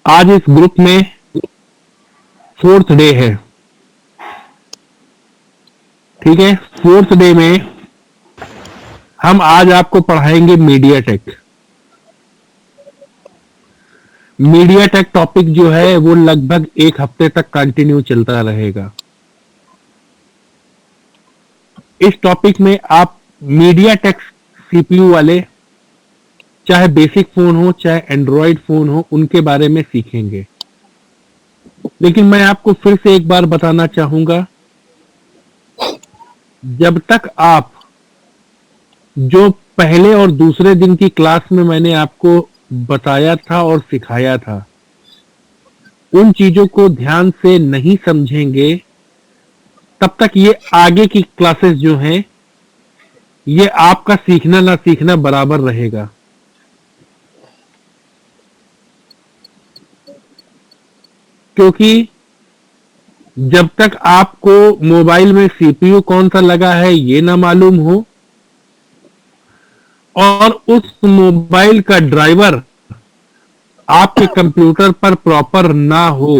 आज इस ग्रुप में फोर्थ डे है। ठीक है, फोर्थ डे में हम आज आपको पढ़ाएंगे media take. Media take topic जो है वो लगभग एक हफ्ते तक कंटिन्यू चलता रहेगा। इस टॉपिक में आप मीडिया टेक सीपीयू वाले, चाहे बेसिक फोन हो चाहे एंड्रॉयड फोन हो, उनके बारे में सीखेंगे। लेकिन मैं आपको फिर से एक बार बताना चाहूंगा, जब तक आप जो पहले और दूसरे दिन की क्लास में मैंने आपको बताया था और सिखाया था, उन चीजों को ध्यान से नहीं समझेंगे, तब तक ये आगे की क्लासेस जो हैं, ये आपका सीखना ना सीखना बराबर रहेगा। क्योंकि जब तक आपको मोबाइल में सीपीयू कौन सा लगा है ये ना मालूम हो और उस मोबाइल का ड्राइवर आपके कंप्यूटर पर प्रॉपर ना हो,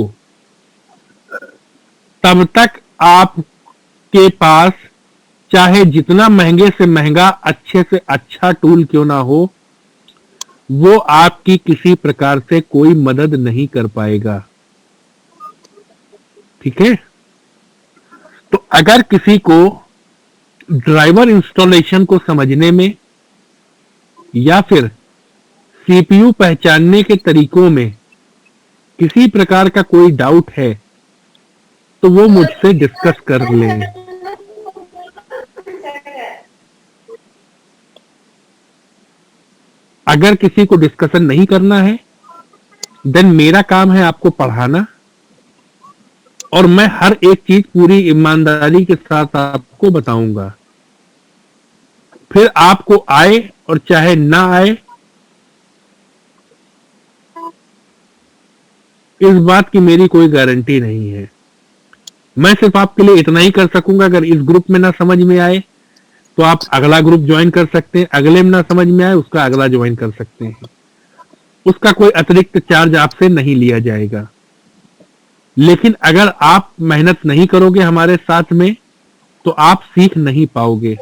तब तक आपके पास चाहे जितना महंगे से महंगा अच्छे से अच्छा टूल क्यों ना हो, वो आपकी किसी प्रकार से कोई मदद नहीं कर पाएगा। ठीक है, तो अगर किसी को ड्राइवर इंस्टॉलेशन को समझने में या फिर सीपीयू पहचानने के तरीकों में किसी प्रकार का कोई डाउट है, तो वो मुझसे डिस्कस कर लें। अगर किसी को डिस्कशन नहीं करना है, देन मेरा काम है आपको पढ़ाना, और मैं हर एक चीज पूरी ईमानदारी के साथ आपको बताऊंगा। फिर आपको आए और चाहे ना आए, इस बात की मेरी कोई गारंटी नहीं है। मैं सिर्फ आपके लिए इतना ही कर सकूंगा, अगर इस ग्रुप में ना समझ में आए तो आप अगला ग्रुप ज्वाइन कर सकते हैं, अगले में ना समझ में आए उसका अगला ज्वाइन कर सकते हैं। उसका कोई अतिरिक्त चार्ज आपसे नहीं लिया जाएगा। लेकिन अगर आप मेहनत नहीं करोगे हमारे साथ में, तो आप सीख नहीं पाओगे।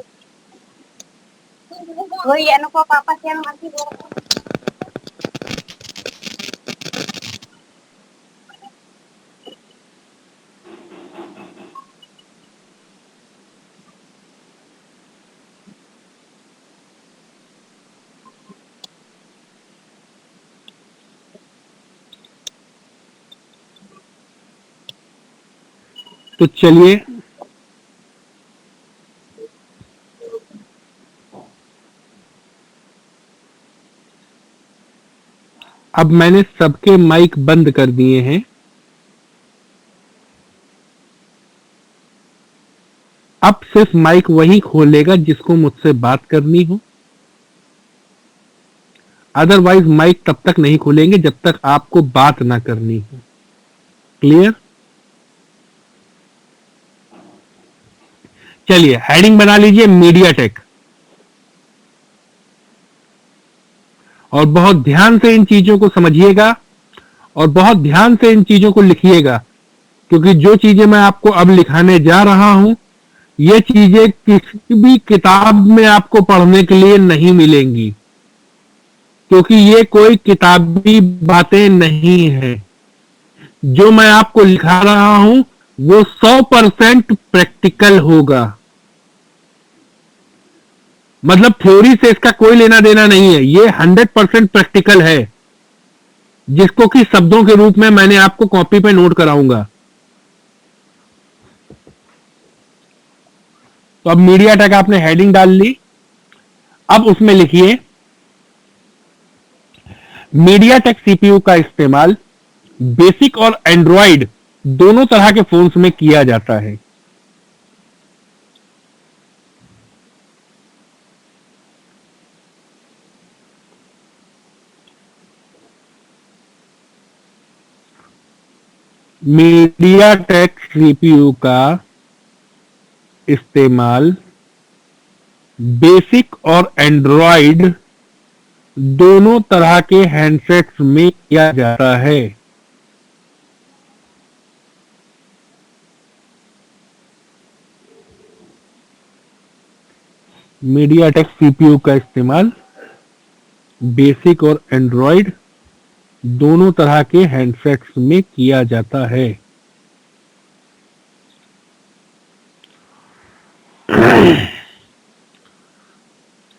तो चलिए अब मैंने सबके माइक बंद कर दिए हैं। अब सिर्फ माइक वही खोलेगा जिसको मुझसे बात करनी हो, अदरवाइज माइक तब तक नहीं खोलेंगे जब तक आपको बात ना करनी हो। क्लियर? चलिए हेडिंग बना लीजिए मीडिया टेक, और बहुत ध्यान से इन चीजों को समझिएगा और बहुत ध्यान से इन चीजों को लिखिएगा, क्योंकि जो चीजें मैं आपको अब लिखाने जा रहा हूं, ये चीजें किसी भी किताब में आपको पढ़ने के लिए नहीं मिलेंगी, क्योंकि ये कोई किताबी बातें नहीं है। जो मैं आपको लिखा रहा हूं वो 100% प्रैक्टिकल होगा। मतलब थ्योरी से इसका कोई लेना देना नहीं है, ये 100% प्रैक्टिकल है, जिसको कि शब्दों के रूप में मैंने आपको कॉपी पे नोट कराऊंगा। तो अब मीडिया टेक आपने हेडिंग डाल ली, अब उसमें लिखिए मीडिया टेक सीपीयू का इस्तेमाल बेसिक और एंड्रॉयड दोनों तरह के फोन्स में किया जाता है। मीडिया टेक सीपीयू का इस्तेमाल बेसिक और एंड्रॉयड दोनों तरह के हैंडसेट्स में किया जाता है। मीडियाटेक सीपीयू का इस्तेमाल बेसिक और एंड्रॉयड दोनों तरह के हैंडसेट्स में किया जाता है।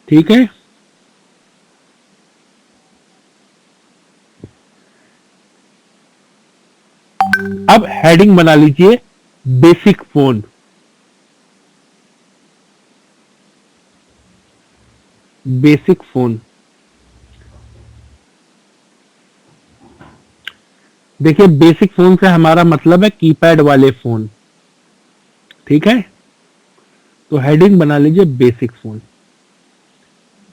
ठीक है, अब हेडिंग बना लीजिए बेसिक फोन। बेसिक फोन, देखिए बेसिक फोन से हमारा मतलब है कीपैड वाले फोन। ठीक है, तो हेडिंग बना लीजिए बेसिक फोन।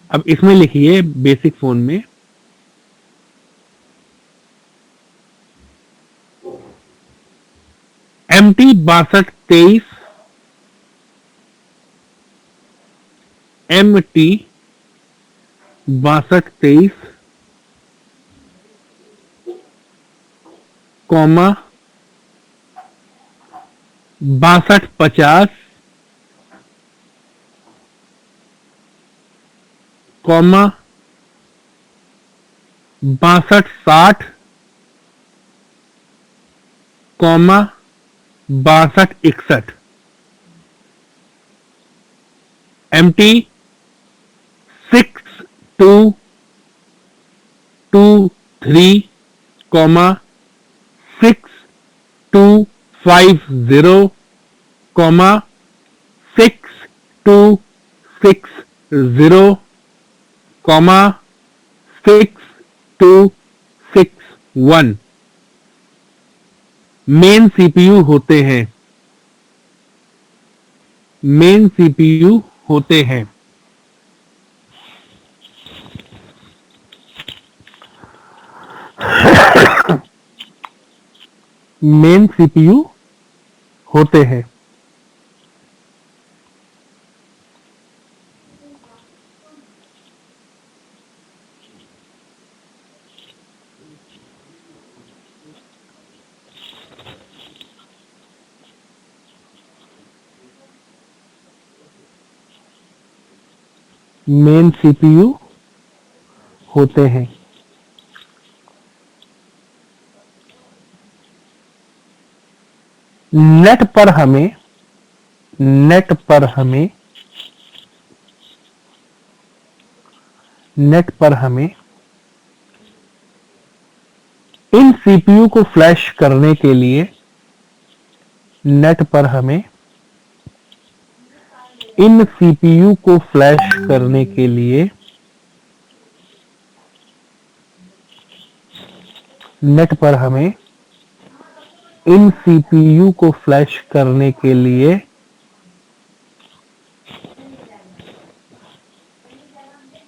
अब इसमें लिखिए बेसिक फोन में MT 6223, MT 6223, comma 6250, comma 6260, comma 6261, MT 6223, comma 6250, comma 6260, comma 6261 main CPU होते हैं। मेन सीपीयू होते हैं। मेन सीपीयू होते हैं। मेन सीपीयू होते हैं। नेट पर हमें नेट पर हमें इन सीपीयू को फ्लैश करने के लिए नेट पर हमें इन सीपीयू को फ्लैश करने के लिए नेट पर हमें इन सीपीयू को फ्लैश करने के लिए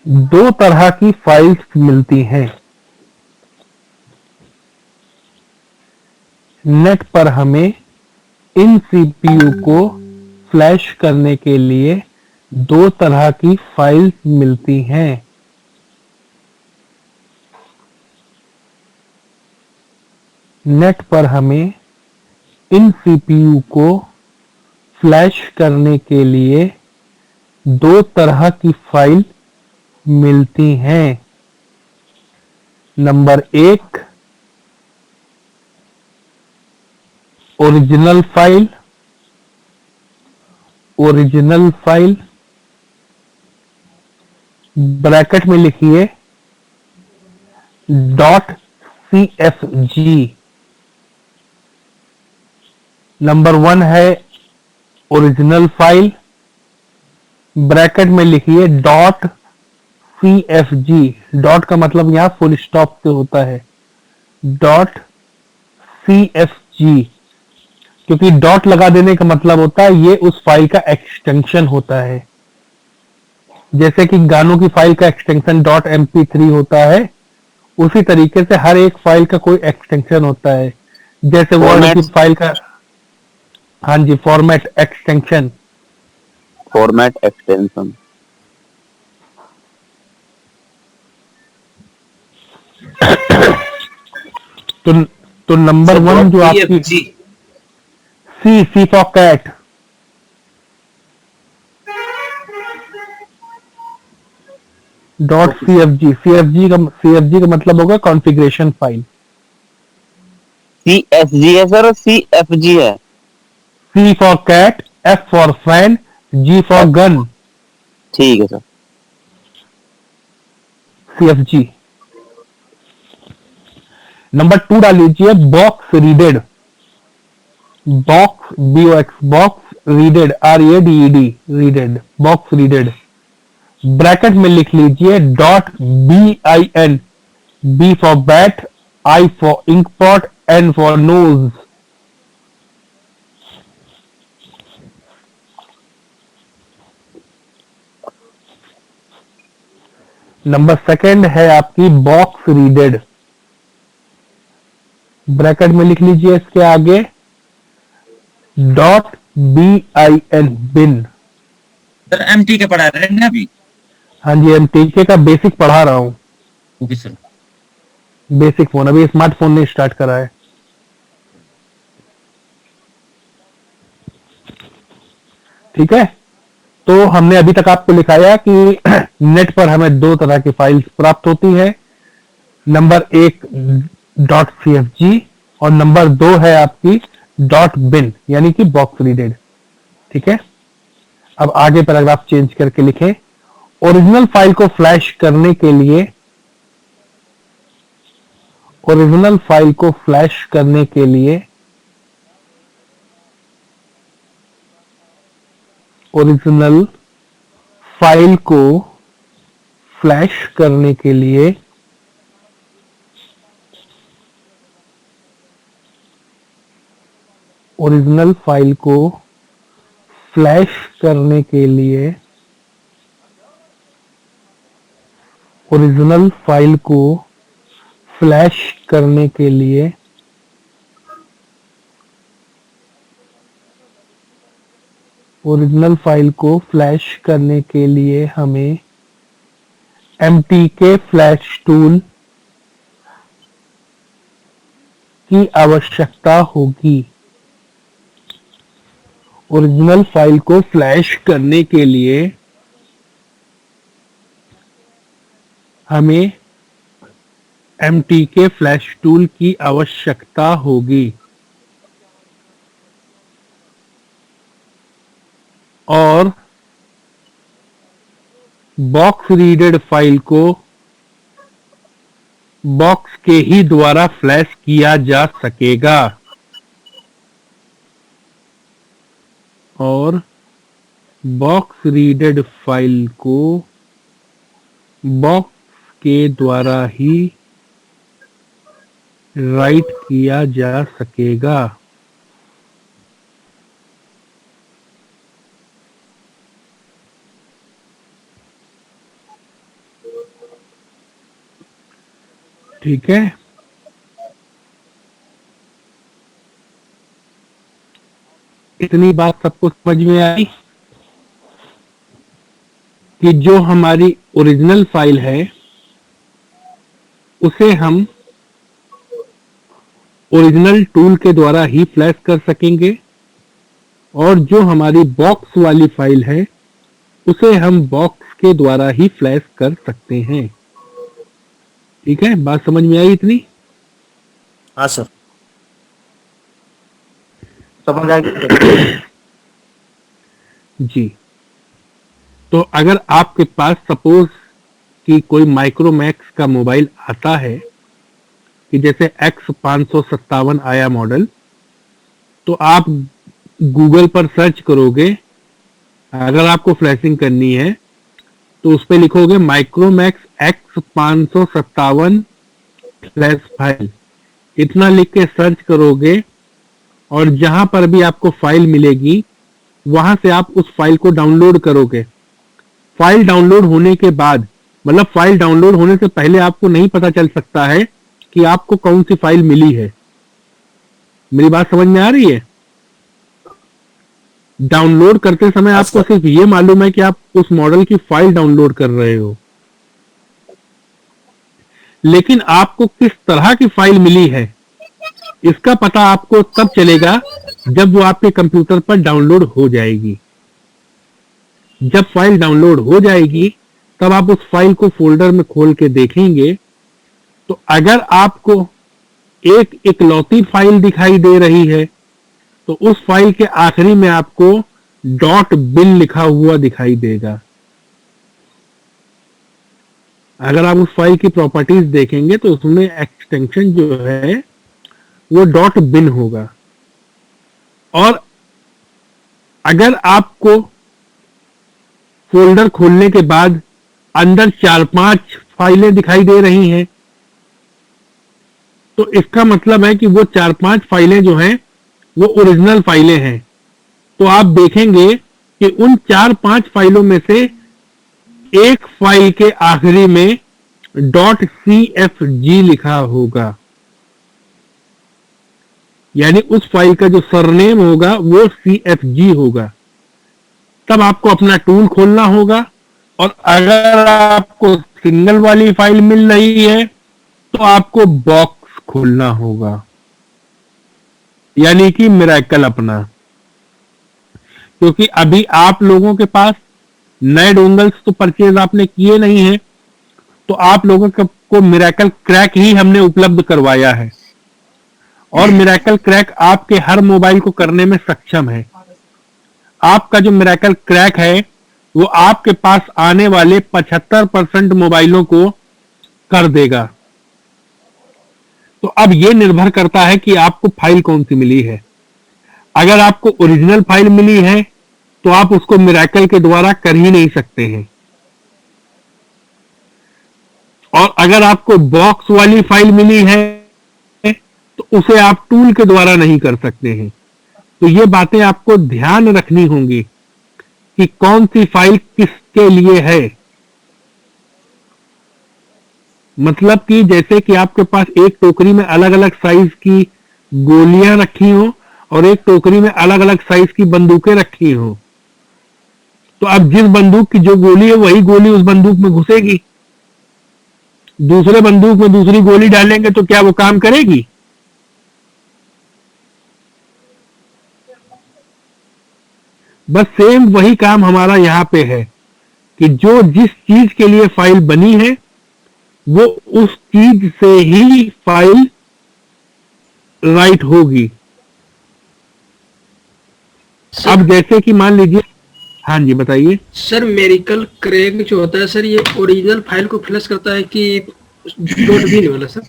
दो तरह की फाइल्स मिलती हैं। नेट पर हमें इन सीपीयू को फ्लैश करने के लिए दो तरह की फाइल्स मिलती हैं। नेट पर हमें इन सीपीयू को फ्लैश करने के लिए दो तरह की फाइल मिलती हैं। नंबर 1 ओरिजिनल फाइल, ब्रैकेट में लिखिए .cfg। नंबर 1 है ओरिजिनल फाइल, ब्रैकेट में लिखिए .cfg। डॉट का मतलब यहां फुल स्टॉप से होता है। .cfg, क्योंकि डॉट लगा देने का मतलब होता है ये उस फाइल का एक्सटेंशन होता है। जैसे कि गानों की फाइल का एक्सटेंशन .mp3 होता है, उसी तरीके से हर एक फाइल का कोई एक्सटेंशन होता है। जैसे वर्ड की फाइल का, हाँ जी, फॉर्मेट एक्सटेंशन। तो नंबर 1 जो आपकी C for cat, dot okay C sir. F G C F G का मतलब होगा कॉन्फ़िगरेशन फाइल। CSG है सर और CFG है। C for cat, F for fan, G for F, gun, ठीक है sir. C F G. Number 2 डाल लीजिए box readed, box BOX box readed RADED readed, box readed. Bracket में लिख लीजिए dot BIN, B for bat, I for ink pot, N for nose. Number second है आपकी box readed, bracket में लिख लीजिए इसके आगे डॉट BIN बिन। सर MT के पढ़ा रहे हैं ना अभी? हाँ जी, हम टीके का बेसिक पढ़ा रहा हूँ। Okay sir. बेसिक फोन, अभी स्मार्टफोन ने स्टार्ट करा है। ठीक है, तो हमने अभी तक आपको लिखाया कि नेट पर हमें दो तरह की फाइल्स प्राप्त होती है। नंबर एक डॉट CFG और नंबर दो है आपकी डॉट बिन यानी कि बॉक्स रीडेड। ठीक है, अब आगे पैराग्राफ चेंज करके लिखें। ओरिजिनल फाइल को फ्लैश करने के लिए, ओरिजिनल फाइल को फ्लैश करने के लिए, ओरिजिनल फाइल को फ्लैश करने के लिए ओरिजिनल फाइल को फ्लैश करने के लिए ओरिजिनल फाइल को फ्लैश करने के लिए ओरिजिनल फाइल को फ्लैश करने के लिए हमें MTK फ्लैश टूल की आवश्यकता होगी। ओरिजिनल फाइल को फ्लैश करने के लिए हमें MTK फ्लैश टूल की आवश्यकता होगी और बॉक्स रीडेड फाइल को बॉक्स के ही द्वारा फ्लैश किया जा सकेगा और बॉक्स रीडेड फाइल को बॉक्स के द्वारा ही राइट किया जा सकेगा। ठीक है, इतनी बात सबको समझ में आई कि जो हमारी ओरिजिनल फाइल है उसे हम ओरिजिनल टूल के द्वारा ही फ्लैश कर सकेंगे और जो हमारी बॉक्स वाली फाइल है उसे हम बॉक्स के द्वारा ही फ्लैश कर सकते हैं। ठीक है, बात समझ में आई इतनी? हाँ सर, समझ आ गया। जी, तो अगर आपके पास सपोज कि कोई माइक्रोमैक्स का मोबाइल आता है कि जैसे X557 आया मॉडल, तो आप गूगल पर सर्च करोगे, अगर आपको फ्लैशिंग करनी है तो उस पे लिखोगे माइक्रोमैक्स X557 फ्लैश फाइल, इतना लिख के सर्च करोगे और जहां पर भी आपको फाइल मिलेगी वहां से आप उस फाइल को डाउनलोड करोगे। फाइल डाउनलोड होने के बाद, मतलब फाइल डाउनलोड होने से पहले आपको नहीं पता चल सकता है कि आपको कौन सी फाइल मिली है। मेरी बात समझ में आ रही है? डाउनलोड करते समय आपको सिर्फ ये मालूम है कि आप उस मॉडल की फाइल डाउनलोड कर रहे हो, लेकिन आपको किस तरह की फाइल मिली है इसका पता आपको तब चलेगा जब वो आपके कंप्यूटर पर डाउनलोड हो जाएगी। जब फाइल डाउनलोड हो जाएगी तब आप उस फाइल को फोल्डर में खोल के देखेंगे तो अगर आपको एक इकलौती फाइल दिखाई दे रही है तो उस फाइल के आखिरी में आपको डॉट बिन लिखा हुआ दिखाई देगा। अगर आप उस फाइल की प्रॉपर्टीज देखेंगे तो उसमें एक्सटेंशन जो है वो डॉट बिन होगा। और अगर आपको फोल्डर खोलने के बाद अंदर 4-5 फाइलें दिखाई दे रही हैं तो इसका मतलब है कि वो 4-5 फाइलें जो हैं वो ओरिजिनल फाइलें हैं। तो आप देखेंगे कि उन 4-5 फाइलों में से एक फाइल के आखिरी में .cfg लिखा होगा, यानी उस फाइल का जो सरनेम होगा वो cfg होगा। तब आपको अपना टूल खोलना होगा और अगर आपको सिंगल वाली फाइल मिल रही है तो आपको बॉक्स खोलना होगा, यानी कि मिरेकल अपना। क्योंकि अभी आप लोगों के पास नए डोंगल्स तो परचेज आपने किए नहीं है, तो आप लोगों को मिरेकल क्रैक ही हमने उपलब्ध करवाया है और मिरेकल क्रैक आपके हर मोबाइल को करने में सक्षम है। आपका जो मिरेकल क्रैक है वो आपके पास आने वाले 75% मोबाइलों को कर देगा। तो अब ये निर्भर करता है कि आपको फाइल कौन सी मिली है। अगर आपको ओरिजिनल फाइल मिली है तो आप उसको मिरेकल के द्वारा कर ही नहीं सकते हैं, और अगर आपको बॉक्स वाली फाइल मिली है तो उसे आप टूल के द्वारा नहीं कर सकते हैं। तो ये बातें आपको ध्यान रखनी होंगी कि कौन सी फाइल किसके लिए है। मतलब कि जैसे कि आपके पास एक टोकरी में अलग अलग साइज की गोलियां रखी हो और एक टोकरी में अलग अलग साइज की बंदूकें रखी हो, तो अब जिस बंदूक की जो गोली है वही गोली उस बंदूक में घुसेगी। दूसरे बंदूक में दूसरी गोली डालेंगे तो क्या वो काम करेगी? बस सेम वही काम हमारा यहां पे है कि जो जिस चीज के लिए फाइल बनी है वो उस चीज से ही फाइल राइट होगी। अब जैसे कि मान लीजिए, हाँ जी बताइए सर। मेरिकल क्रैक जो होता है सर, ये ओरिजिनल फाइल को फ्लश करता है कि डॉट भी नहीं वाला सर?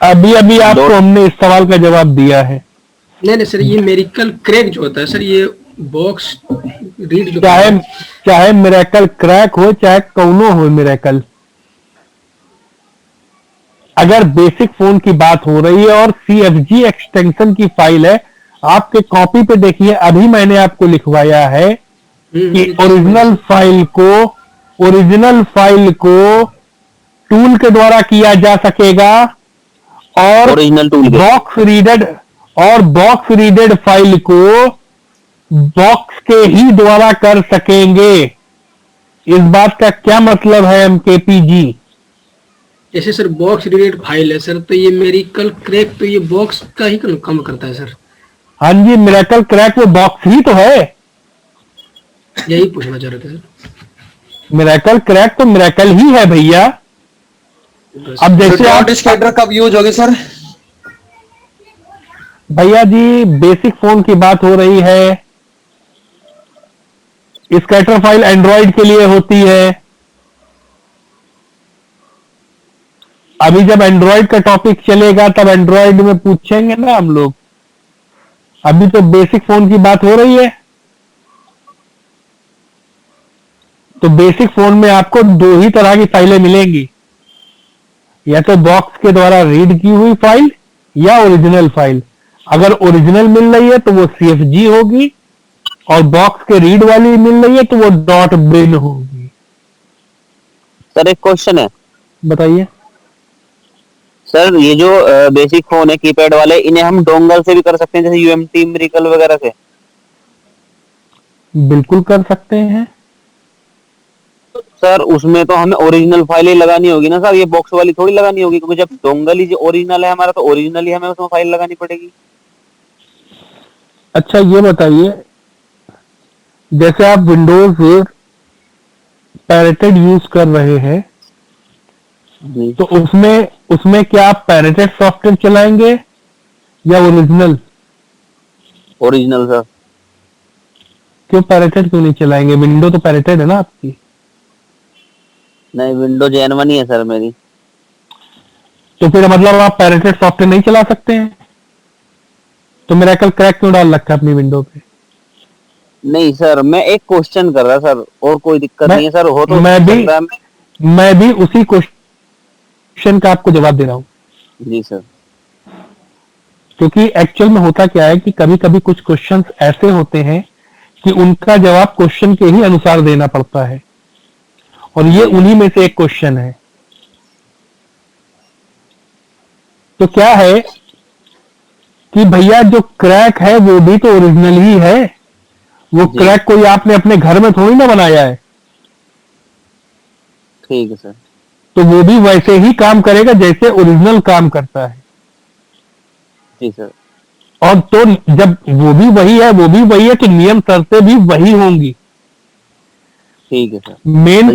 अभी अभी आपको हमने इस सवाल का जवाब दिया है। नहीं सर, ये मेरिकल क्रैक जो होता है सर, ये बॉक्स रीड जो चाहे मिरेकल क्रैक हो चाहे कौनो हो मिरेकल, अगर बेसिक फोन की बात हो रही है और CFG एक्सटेंशन की फाइल है, आपके कॉपी पे देखिए अभी मैंने आपको लिखवाया है कि ओरिजिनल फाइल को टूल के द्वारा किया जा सकेगा और original tool box readed file को बॉक्स के ही द्वारा कर सकेंगे। इस बात का क्या मतलब है MKP जी? जैसे सर बॉक्स रीडेड फाइल है सर, तो ये मेरिकल क्रैक तो ये बॉक्स का ही काम करता है सर। हाँ जी, मिरेकल क्रैक वो बॉक्स ही तो है। यही पूछना चाह रहे थे सर। मिरेकल क्रैक तो मिरेकल ही है भैया। अब जैसे आप स्कैटर कब यूज होगी सर? भैया जी बेसिक फोन की बात हो रही है, स्कैटर फाइल एंड्रॉइड के लिए होती है। अभी जब एंड्रॉइड का टॉपिक चलेगा तब एंड्रॉइड में पूछेंगे ना हम लोग, अभी तो बेसिक फोन की बात हो रही है। तो बेसिक फोन में आपको दो ही तरह की फाइलें मिलेंगी, या तो बॉक्स के द्वारा रीड की हुई फाइल या ओरिजिनल फाइल। अगर ओरिजिनल मिल रही है तो वो CFG होगी और बॉक्स के रीड वाली मिल रही है तो वो डॉट बिन होगी। सर एक क्वेश्चन है, बताइए सर ये जो बेसिक फोन है कीपैड वाले, इन्हें हम डोंगल से भी कर सकते हैं जैसे UMT मिरेकल वगैरह से? बिल्कुल कर सकते हैं। सर उसमें तो हमें ओरिजिनल फाइल ही लगानी होगी ना सर, ये बॉक्स वाली थोड़ी लगानी होगी, क्योंकि जब डोंगल ही जो ओरिजिनल है हमारा तो ओरिजिनल ही हमें उसमें फाइल लगानी पड़ेगी। अच्छा ये बताइए, जैसे आप विंडोज पैरेटेड यूज कर रहे हैं जी तो उसमें उसमें क्या आप पैरेटेड सॉफ्टवेयर चलाएंगे या ओरिजिनल? Original sir. क्यों पैरेटेड क्यों नहीं चलाएंगे? विंडो तो पैरेटेड है ना आपकी। नहीं, विंडोज N1 ही है सर मेरी। तो फिर मतलब आप पैरेटेड सॉफ्टवेयर नहीं चला सकते हैं? तो मिरेकल क्रैक क्यों डाल रखा है अपनी विंडो पे? नहीं सर, मैं एक क्वेश्चन कर रहा सर, और कोई दिक्कत नहीं है सर, हो तो मैं भी सकता है। मैं भी उसी क्वेश्चन का आपको जवाब दे रहा हूं। जी सर। क्योंकि एक्चुअल में होता क्या है कि कभी कभी कुछ क्वेश्चंस ऐसे होते हैं कि उनका जवाब क्वेश्चन के ही अनुसार देना पड़ता है, और ये जी। उन्हीं में से एक क्वेश्चन है। तो क्या है कि भैया जो क्रैक है वो भी तो ओरिजिनल ही है। वो जी। क्रैक कोई आपने अपने घर में थोड़ी ना बनाया है। ठीक है सर। तो वो भी वैसे ही काम करेगा जैसे ओरिजिनल काम करता है। जी सर। और तो जब वो भी वही है, वो भी वही है, तो नियम शर्तें भी वही होंगी। ठीक है सर। मेन तो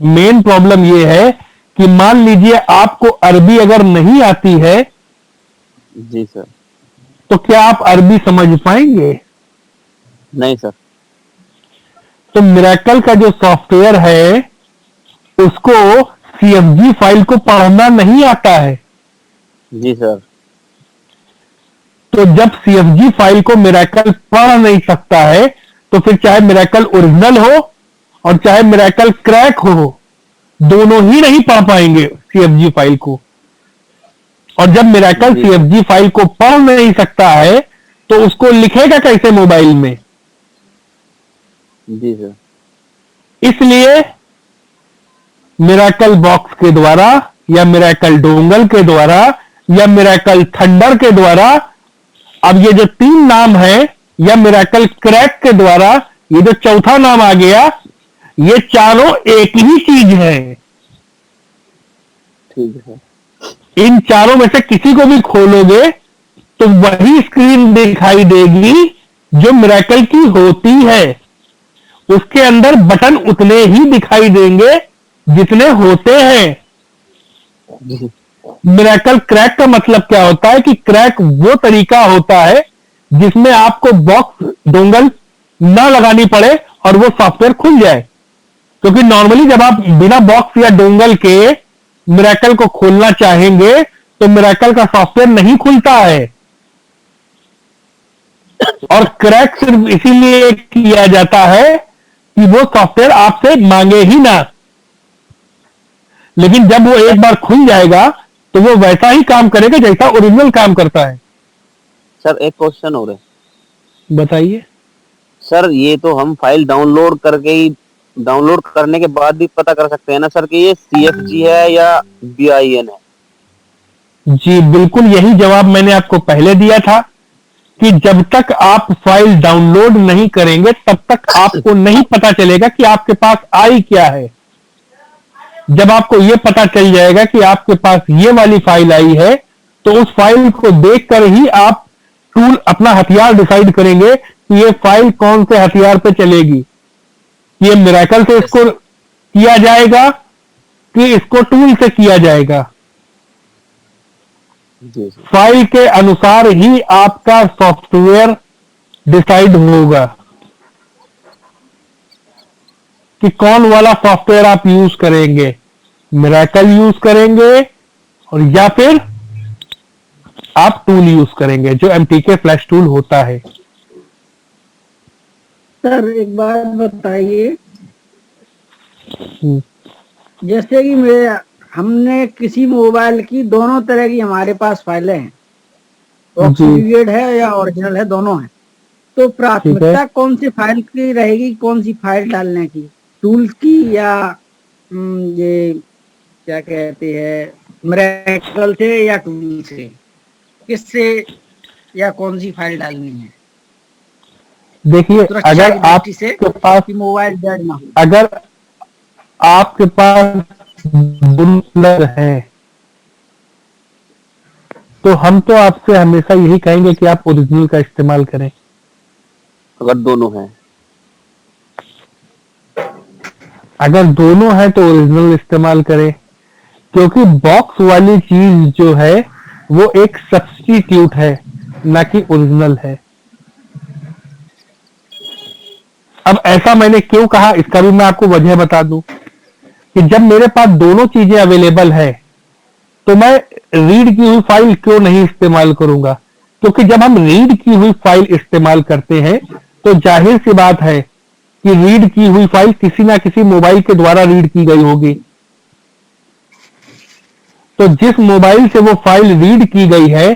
मेन प्रॉब्लम ये है कि मान लीजिए आपको अरबी अगर नहीं आती है जी सर। तो क्या आप अरबी समझ पाएंगे? नहीं सर। तो मिरेकल का जो सॉफ्टवेयर है उसको सीएफजी फाइल को पढ़ना नहीं आता है। जी सर। तो जब सीएफजी फाइल को मिरेकल पढ़ नहीं सकता है तो फिर चाहे मिरेकल ओरिजिनल हो और चाहे मिरेकल क्रैक हो, दोनों ही नहीं पढ़ पाएंगे सीएफजी फाइल को। और जब मिरेकल जी। सीएफजी फाइल को पढ़ नहीं सकता है तो उसको लिखेगा कैसे मोबाइल में? जी सर। इसलिए मिरेकल बॉक्स के द्वारा या मिरेकल डोंगल के द्वारा या मिरेकल थंडर के द्वारा, अब ये जो 3 नाम है, या मिरेकल क्रैक के द्वारा ये जो चौथा नाम आ गया, ये चारों एक ही चीज है। ठीक है सर। इन चारों में से किसी को भी खोलोगे तो वही स्क्रीन दिखाई देगी जो मिरेकल की होती है। उसके अंदर बटन उतने ही दिखाई देंगे जितने होते हैं। जी। मिरेकल क्रैक का मतलब क्या होता है कि क्रैक वो तरीका होता है जिसमें आपको बॉक्स डोंगल ना लगानी पड़े और वो सॉफ्टवेयर खुल जाए। क्योंकि नॉर्मली जब आप बिना बॉक्स या डोंगल के मिरेकल को खोलना चाहेंगे तो मिरेकल का सॉफ्टवेयर नहीं खुलता है। और क्रैक सिर्फ इसीलिए किया जाता है कि वो सॉफ्टवेयर आपसे मांगे ही ना। लेकिन जब वो एक बार खुल जाएगा तो वो वैसा ही काम करेगा जैसा ओरिजिनल काम करता है। सर एक क्वेश्चन हो रहा है। बताइए। सर ये तो हम फाइल डाउनलोड करके ही, डाउनलोड करने के बाद भी पता कर सकते हैं ना सर कि ये सीएफजी है या बीआईएन है? जी बिल्कुल, यही जवाब मैंने आपको पहले दिया था कि जब तक आप फाइल डाउनलोड नहीं करेंगे तब तक आपको नहीं पता चलेगा कि आपके पास आई क्या है। जब आपको यह पता चल जाएगा कि आपके पास ये वाली फाइल आई है तो उस फाइल को देखकर ही आप टूल अपना हथियार डिसाइड करेंगे कि ये फाइल कौन से हथियार पे चलेगी। ये मिरेकल से इसको किया जाएगा कि इसको टूल से किया जाएगा। जी सर। फाइल के अनुसार ही आपका सॉफ्टवेयर डिसाइड होगा कि कौन वाला सॉफ्टवेयर आप यूज करेंगे, मिरेकल यूज करेंगे और या फिर आप टूल यूज करेंगे जो एमटीके फ्लैश टूल होता है। सर एक बात बताइए, जैसे कि हमने किसी मोबाइल की दोनों तरह की हमारे पास फाइलें हैं, ऑक्सीडेड है या ओरिजिनल है, दोनों है, तो प्राथमिकता कौन सी फाइल की रहेगी, कौन सी फाइल डालने की, टूल्स की या ये क्या कहते हैं मिरेकल से या टूल से, किससे या कौन सी फाइल डालनी है? देखिए, अगर आपके पास मोबाइल डेड ना हो, अगर आपके पास बुलर है तो हम तो आपसे हमेशा यही कहेंगे कि आप ओरिजिनल का इस्तेमाल करें। अगर दोनों हैं अगर दोनों है तो ओरिजिनल इस्तेमाल करें, क्योंकि बॉक्स वाली चीज जो है वो एक सब्स्टिट्यूट है, ना कि ओरिजिनल है। अब ऐसा मैंने क्यों कहा, इसका भी मैं आपको वजह बता दूं कि जब मेरे पास दोनों चीजें अवेलेबल है तो मैं रीड की हुई फाइल क्यों नहीं इस्तेमाल करूंगा, क्योंकि जब हम रीड की हुई फाइल इस्तेमाल करते हैं तो जाहिर सी बात है कि रीड की हुई फाइल किसी ना किसी मोबाइल के द्वारा रीड की गई होगी। तो जिस मोबाइल से वो फाइल रीड की गई है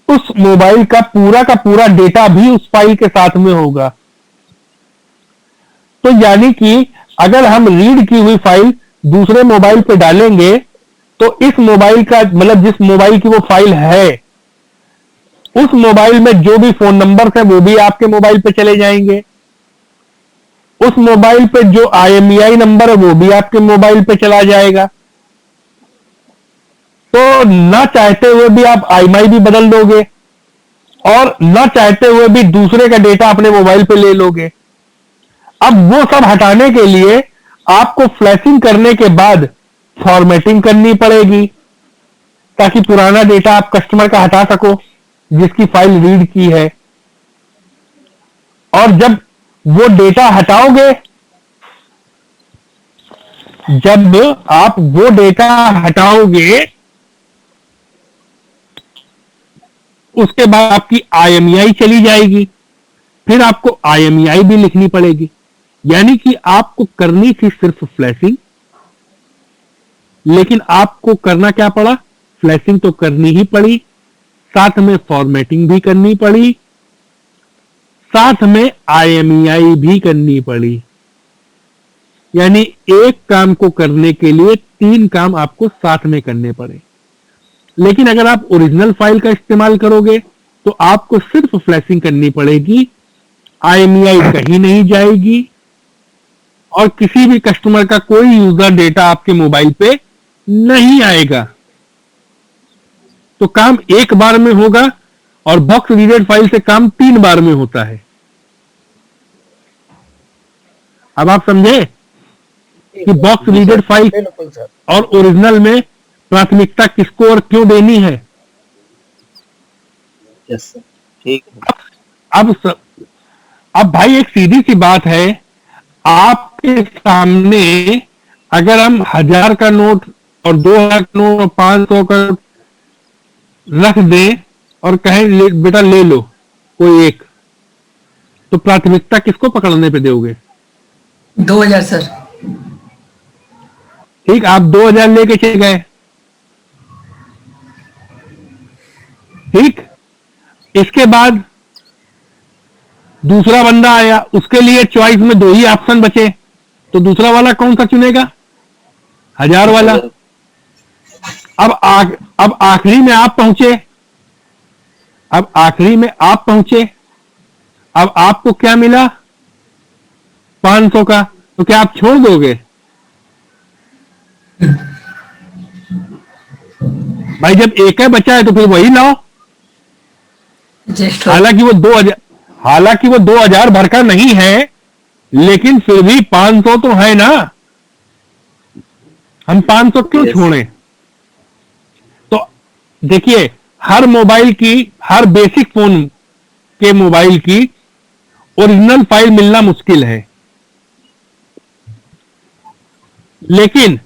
उस मोबाइल का पूरा डेटा भी उस फाइल के साथ में होगा। तो यानी कि अगर हम रीड की हुई फाइल दूसरे मोबाइल पे डालेंगे तो इस मोबाइल का मतलब जिस मोबाइल की वो फाइल है उस मोबाइल में जो भी फोन नंबर है वो भी आपके मोबाइल पे चले जाएंगे, उस मोबाइल पे जो IMEI नंबर है वो भी आपके मोबाइल पे चला जाएगा। तो ना चाहते हुए भी आप IMEI भी बदल दोगे और ना चाहते हुए भी दूसरे का डेटा अपने मोबाइल पे ले लोगे। अब वो सब हटाने के लिए आपको फ्लैशिंग करने के बाद फॉर्मेटिंग करनी पड़ेगी ताकि पुराना डेटा आप कस्टमर का हटा सको जिसकी फाइल रीड की है। और जब वो डेटा हटाओगे, जब आप वो डेटा हटाओगे उसके बाद आपकी IMEI चली जाएगी, फिर आपको IMEI भी लिखनी पड़ेगी। यानी कि आपको करनी थी सिर्फ फ्लैशिंग, लेकिन आपको करना क्या पड़ा, फ्लैशिंग तो करनी ही पड़ी, साथ में फॉर्मेटिंग भी करनी पड़ी, साथ में IMEI भी करनी पड़ी। यानी एक काम को करने के लिए 3 काम आपको साथ में करने पड़े। लेकिन अगर आप ओरिजिनल फाइल का इस्तेमाल करोगे तो आपको सिर्फ फ्लैशिंग करनी पड़ेगी, IMEI कहीं नहीं जाएगी और किसी भी कस्टमर का कोई यूजर डेटा आपके मोबाइल पे नहीं आएगा। तो काम एक बार में होगा और बॉक्स रीडेड फाइल से काम 3 बार में होता है। अब आप समझे कि बॉक्स रीडेड फाइल बिल्कुल सर। और ओरिजिनल में प्राथमिकता किसको और क्यों देनी है। यस सर, ठीक है। अब भाई एक सीधी सी बात है, आपके सामने अगर हम 1000 का नोट और 2000 का नोट और 500 का रख दें और कहें बेटा ले लो कोई एक, तो प्राथमिकता किसको पकड़ने पे दोगे? 2000 सर। ठीक, आप 2000 लेके चले गए, ठीक, इसके बाद दूसरा बंदा आया, उसके लिए चॉइस में 2 ही ऑप्शन बचे, तो दूसरा वाला कौन सा चुनेगा? 1000 वाला। अब आखिरी में आप पहुंचे, अब आखिरी में आप पहुंचे, अब आपको क्या मिला? 500 का, तो क्या आप छोड़ दोगे? भाई जब एक है बचा है तो फिर वही लाओ। हालांकि वो 2000 भर का नहीं है, लेकिन फिर भी 500 तो है ना, हम 500 क्यों छोड़ें? तो देखिए, हर मोबाइल की, हर बेसिक फोन के मोबाइल की ओरिजिनल फाइल मिलना मुश्किल है, लेकिन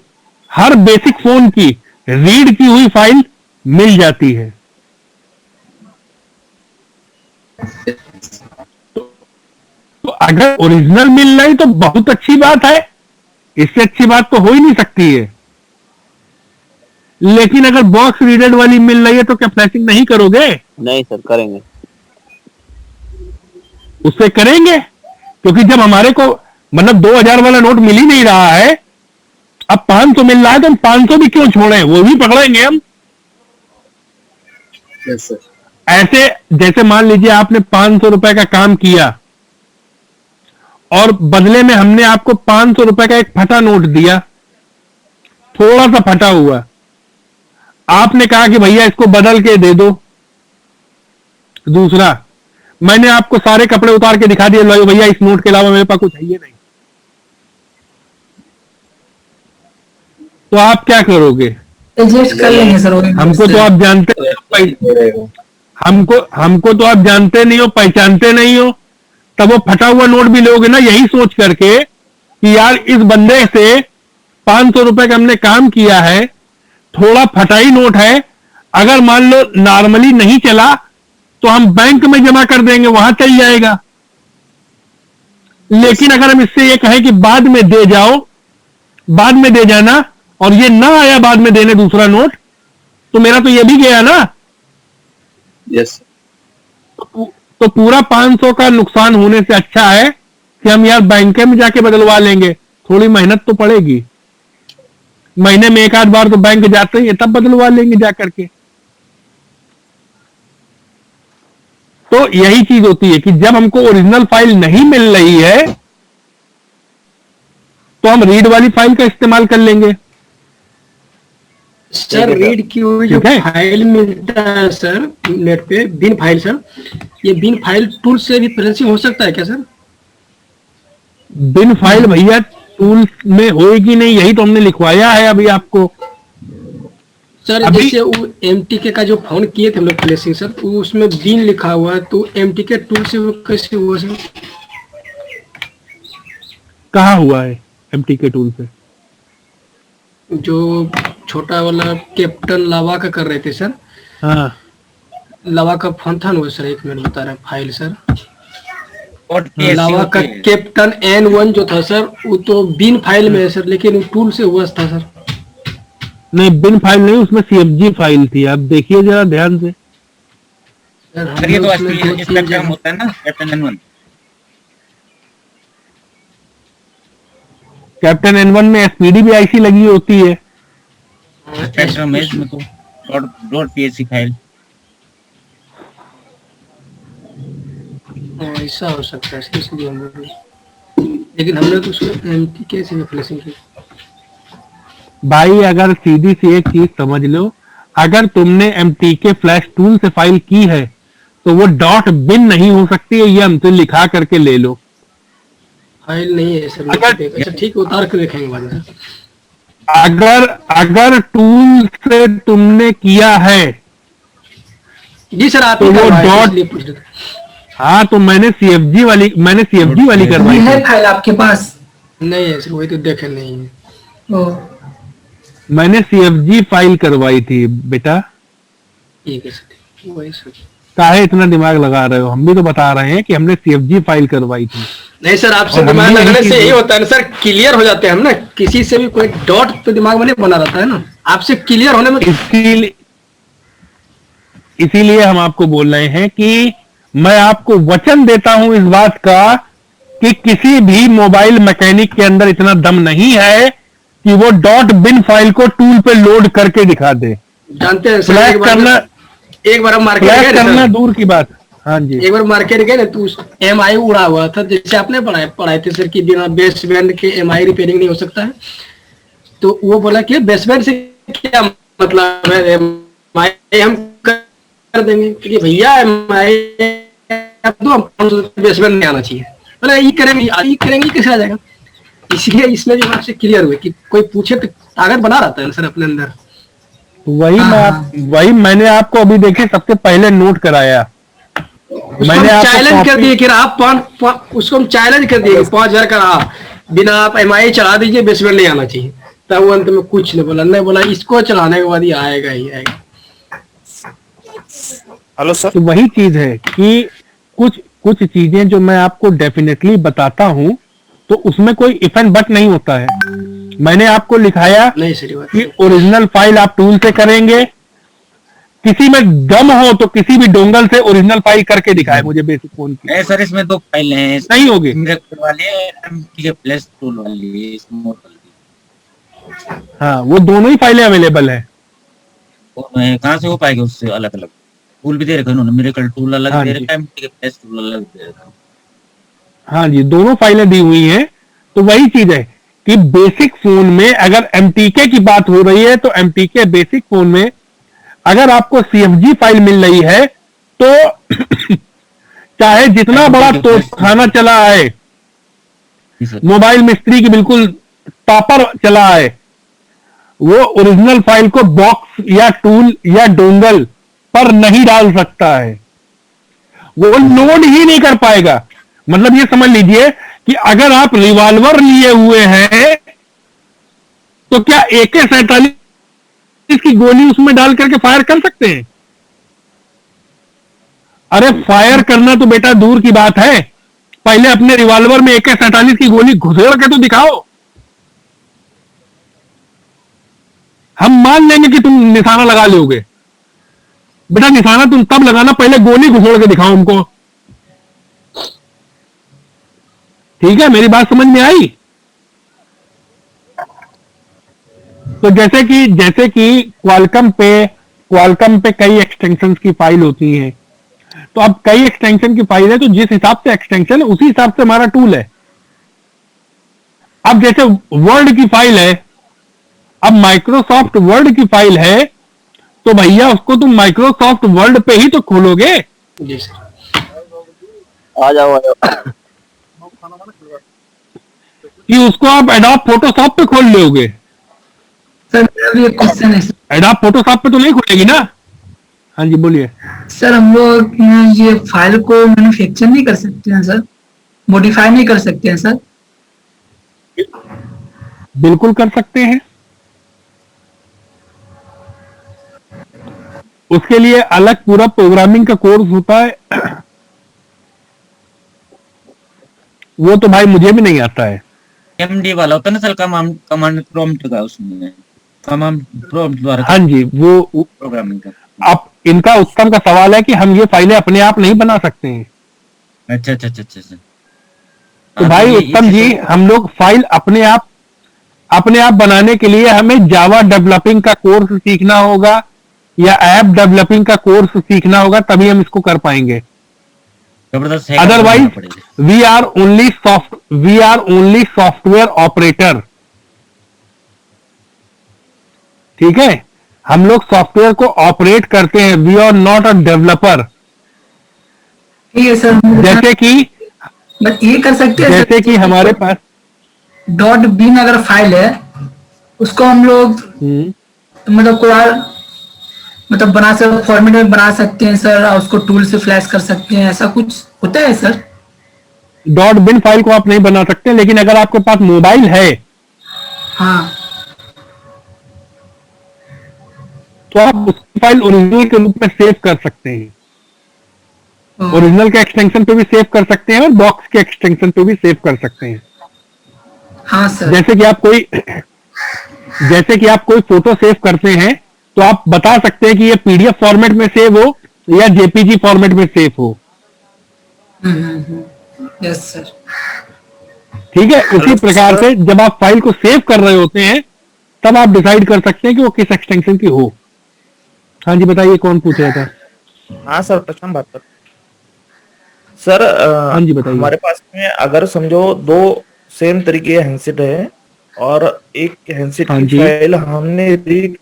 हर बेसिक फोन की रीड की हुई फाइल मिल जाती है। तो अगर ओरिजिनल मिल रही तो बहुत अच्छी बात है, इससे अच्छी बात तो हो ही नहीं सकती है। लेकिन अगर बॉक्स रीडेड वाली मिल रही है तो क्या फ्लैशिंग नहीं करोगे? नहीं सर, करेंगे। उससे करेंगे, क्योंकि जब हमारे को मतलब 2000 वाला नोट मिल ही नहीं रहा है, अब 500 मिल रहा है तो हम 500 भी क्यों छोड़ें, वो भी पकड़ेंगे हम। Yes sir. ऐसे जैसे मान लीजिए आपने 500 रुपए का काम किया और बदले में हमने आपको 500 रुपए का एक फटा नोट दिया, थोड़ा सा फटा हुआ, आपने कहा कि भैया इसको बदल के दे दो। दूसरा, मैंने आपको सारे कपड़े उतार के दिखा दिए, लो भैया इस नोट के अलावा मेरे पास कुछ है ही नहीं। तो आप क्या करोगे? एडजस्ट कर लेंगे सर। हमको तो आप जानते हमको तो आप जानते नहीं हो, पहचानते नहीं हो, तब वो फटा हुआ नोट भी लोगे ना, यही सोच करके कि यार इस बंदे से 500 रुपए का हमने काम किया है, थोड़ा फटाई नोट है, अगर मान लो नॉर्मली नहीं चला तो हम बैंक में जमा कर देंगे, वहां चल जाएगा। लेकिन अगर हम इससे ये कहें कि बाद में दे जाओ, बाद में दे जाना, और ये ना आया बाद में देने दूसरा नोट, तो मेरा तो ये भी गया ना। यस। तो पूरा 500 का नुकसान होने से अच्छा है कि हम यार बैंक में जाके बदलवा लेंगे, थोड़ी मेहनत तो पड़ेगी, महीने में एक आध बार तो बैंक जाते ही, तब बदलवा लेंगे जाकर के। तो यही चीज होती है कि जब हमको ओरिजिनल फाइल नहीं मिल रही है तो हम रीड वाली फाइल का इस्तेमाल कर लेंगे। सर रीड की हुई जो ठीक है। फाइल मिलता है सर नेट पे, बिन फाइल सर, ये बिन फाइल टूल से भी फ्रीलांसिंग हो सकता है क्या सर? बिन फाइल भैया टूल में होएगी नहीं, यही तो हमने लिखवाया है अभी आपको। सर अभी- जैसे वो एमटीके का जो फोन किए थे हम लोग फ्रीलांसिंग सर, तो उसमें बिन लिखा हुआ है, तो एमटीके टूल से वो कैसे हुआ सर? कहाँ हुआ है एमटीके टूल पे? जो छोटा वाला कैप्टन लावा का कर रहे थे सर, हाँ लावा का फोन था ना वो सर, एक मिनट बता रहे हैं फाइल सर, और लावा का कैप्टन N1 जो था सर, वो तो बिन फाइल में है सर, लेकिन वो टूल से हुआ था सर। नहीं, बिन फाइल नहीं, उसमें सीएफजी फाइल थी, आप देखिए जरा ध्यान से। सर हम सर ये तो लोग उसमें दो इसका तीन काम जगह- होता है ना कैप्टन N1। कैप्टन N1 में एसपीडी भी ऐसी लगी होती है। स्पेक्ट्रम में इसमें तो डॉट पीएचसी फाइल। ऐसा हो सकता है इसलिए हम लोग, लेकिन हमने तो उसको एमटीके से फ्रीलांसिंग की। भाई अगर सीधी सी एक चीज समझ लो, अगर तुमने एमटीके फ्लैश टूल से फाइल की है तो वो डॉट बिन नहीं हो सकती है, ये हमसे लिखा करके ले लो। फाइल नहीं है सर, अगर- अच्छा ठीक है, उतार के देखेंगे बाद में। अगर अगर टूल से तुमने किया है, जी सर आप तो ही वो करवाए थे, dot- इसलिए पूछ रहे थे। हाँ तो मैंने सीएफजी वाली करवाई है थी। फाइल आपके पास? नहीं है सर, वही तो देखे नहीं है। ओ, मैंने सीएफजी फाइल करवाई थी बेटा। ठीक है सर, वही सर। काहे इतना दिमाग लगा रहे हो? हम भी तो बता रहे हैं कि हमने सीएफजी फाइल करवाई थी। नहीं सर, आपसे और हम दिमाग भी यही लगाने से चीज़- यही होता है ना सर, क्लियर हो जाते हैं हम ना, किसी से भी कोई डॉट तो दिमाग में नहीं बना रहता है ना, आपसे क्लियर होने में। इसीलिए हम आपको बोल रहे हैं कि मैं आपको वचन देता हूं इस बात का कि किसी भी मोबाइल मैकेनिक के अंदर इतना दम नहीं है कि वो डॉट बिन फाइल को टूल पे लोड करके दिखा दे। जानते हैं सर, फ्लैश करना, एक बार हम मार्केट फ्लैश गए ना करना सर, दूर की बात। हाँ जी, एक बार मार्केट गए ना, तो एमआई उड़ा हुआ था, जैसे आपने पढ़ाए थे सर कि बिना बेस बैंड के एमआई रिपेयरिंग नहीं हो सकता है। तो वो बोला कि बेस बैंड से क्या मतलब है, एमआई हम कर देंगे, क्योंकि भैया एमआई बेस बैंड नहीं आना चाहिए। बोला ये करेंगे कैसे आ जाएगा? इसलिए इसमें भी आपसे क्लियर हुए कि कोई पूछे तो ताकत बना रहता है ना सर अपने अंदर। वही मैंने आपको अभी देखिए सबसे पहले नोट कराया। मैंने आपको चैलेंज कर कॉपी- दिए कि आप उसको हम चैलेंज कर दिए 5,000 का रहा, बिना आप एमआई चला दीजिए, बेसमेंट नहीं आना चाहिए। तब वो अंत में कुछ नहीं बोला, नहीं बोला इसको चलाने के बाद ये आएगा ही आएगा। Hello sir. तो वही चीज है कि कुछ चीजें जो मैं आपको डेफिनेटली बताता हूं तो उसमें कोई इफ एंड बट नहीं होता है। मैंने आपको लिखाया नहीं सर, ये बात कि ओरिजिनल फाइल आप टूल से करेंगे, किसी में दम हो तो किसी भी डोंगल से ओरिजिनल फाइल करके दिखाए मुझे बेसिक फोन की। सर इसमें दो फाइल हैं, नहीं होगी। मिरेकल वाले एमटीके प्लस टूल वाली मॉडल। हाँ वो दोनों ही फाइलें अवेलेबल है। कहाँ से हो पाएगा उससे अलग अलग? टूल भी दे रखा उन्होंने, मिरेकल टूल अलग हाँ दे जी। रखा है, एमटीके प्लस टूल अलग दे रखा है। हाँ जी, दोनों फाइलें दी हुई हैं। तो वही चीज है कि बेसिक फोन में अगर एमटीके की बात हो रही है तो एमटीके बेसिक फोन में अगर आपको सीएफजी फाइल मिल रही है तो चाहे जितना बड़ा तोपखाना चला है, जी सर। मोबाइल मिस्त्री की बिल्कुल टॉपर चला है, वो ओरिजिनल फाइल को बॉक्स या टूल या डोंगल पर नहीं डाल सकता है, वो लोड ही नहीं कर पाएगा। मतलब ये समझ लीजिए कि अगर आप रिवॉल्वर लिए हुए हैं तो क्या AK-47 की गोली उसमें डाल करके फायर कर सकते हैं? अरे फायर करना तो बेटा दूर की बात है, पहले अपने रिवॉल्वर में AK-47 की गोली घुसेड़ के तो दिखाओ। हम मान लेंगे कि तुम निशाना लगा लोगे, बेटा निशाना तुम तब लगाना पहले गोली घुसेड़ के दिखाओ हमको। ठीक है, मेरी बात समझ में आई? तो जैसे कि क्वालकॉम पे कई एक्सटेंशन की फाइल होती है, तो अब कई एक्सटेंशन की फाइल है, तो जिस हिसाब से एक्सटेंशन है उसी हिसाब से हमारा टूल है। अब जैसे वर्ड की फाइल है, अब माइक्रोसॉफ्ट वर्ड की फाइल है, तो भैया उसको तुम माइक्रोसॉफ्ट वर्ड पे ही तो खोलोगे। जी सर। आ जाओ। कि उसको आप एडोब फोटोशॉप पे खोल लोगे। सर मेरा भी एक क्वेश्चन है सर। एडोब फोटोशॉप पे तो नहीं खुलेगी ना। हाँ जी बोलिए। सर हम लोग ये फाइल को मैन्युफैक्चर नहीं कर सकते हैं सर, मॉडिफाई नहीं कर सकते हैं सर? बिल्कुल कर सकते हैं, उसके लिए अलग पूरा प्रोग्रामिंग का कोर्स होता है, वो तो भाई मुझे भी नहीं आता है। MD वाला होता है ना सर, कमांड प्रॉम्प्ट का, उसमें कमांड प्रॉम्प्ट द्वारा हाँ जी, वो प्रोग्रामिंग का। अब इनका उत्तम का सवाल है कि हम ये फाइलें अपने आप नहीं बना सकते हैं। अच्छा अच्छा अच्छा अच्छा। तो भाई उत्तम जी, हम लोग फाइल अपने आप बनाने के लिए हमें जावा डेवलपिंग का कोर्स सीखना होगा या ऐप डेवलपिंग का कोर्स सीखना होगा, तभी हम इसको कर पाएंगे। जबरदस्त है। Otherwise we are only software operator. ठीक है, हम लोग सॉफ्टवेयर को ऑपरेट करते हैं, we are not a developer. ठीक है सर। जैसे कि बट ये कर सकते हैं जैसे कि हमारे पास .bin अगर फाइल है, उसको हम लोग मतलब मतलब बना सकते, फॉर्मेट में बना सकते हैं सर, और उसको टूल से फ्लैश कर सकते हैं, ऐसा कुछ होता है सर? .bin फाइल को आप नहीं बना सकते, लेकिन अगर आपके पास मोबाइल है हाँ। तो आप उसकी फाइल ओरिजिनल के रूप में सेव कर सकते हैं। ओरिजिनल के एक्सटेंशन पे भी सेव कर सकते हैं और बॉक्स के एक्सटेंशन पे भी सेव कर सकते हैं। हाँ सर। जैसे कि आप कोई फोटो सेव करते हैं, तो आप बता सकते हैं कि ये PDF फॉर्मेट में सेव हो या JPG फॉर्मेट में सेव हो। Yes sir. ठीक है, उसी प्रकार से जब आप फाइल को सेव कर रहे होते हैं, तब आप डिसाइड कर सकते हैं कि वो किस एक्सटेंशन की हो। हाँ जी बताइए, कौन पूछ रहा था? हाँ सर, प्रशांत बात कर सर। हाँ जी बताइए। हमारे पास में अगर समझो दो सेम तरीके हैंडसेट है और एक हैंडसेट हाँ की जी। फाइल हमने रीड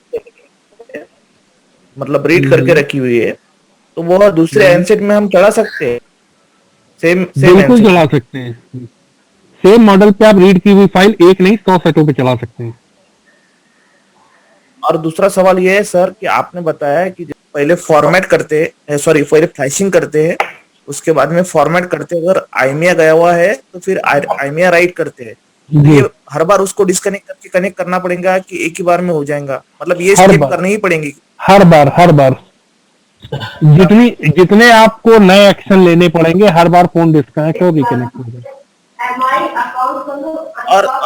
करके रखी हुई है, तो वो दूसरे हैंडसेट में हम चला सकते हैं? सेम बिल्कुल handset। चला सकते हैं। सेम मॉडल पे आप रीड की हुई फाइल एक नहीं 100 सेटों पे चला सकते हैं। और दूसरा सवाल ये है सर कि आपने बताया कि पहले फॉर्मेट करते हैं, सॉरी पहले फ्लैशिंग करते हैं, उसके बाद में फॉर्मेट करते हैं, अगर आईमिया गया हुआ है तो फिर आईमिया राइट करते हैं। जी। ये हर बार उसको डिस्कनेक्ट करके कनेक्ट करना पड़ेगा कि एक ही बार में हो जाएगा? मतलब ये हर स्टेप बार। करनी ही पड़ेगी हर बार जितने आपको नए एक्शन लेने पड़ेंगे, हर बार फोन डिस्कनेक्ट और रिकनेक्ट हो जाए।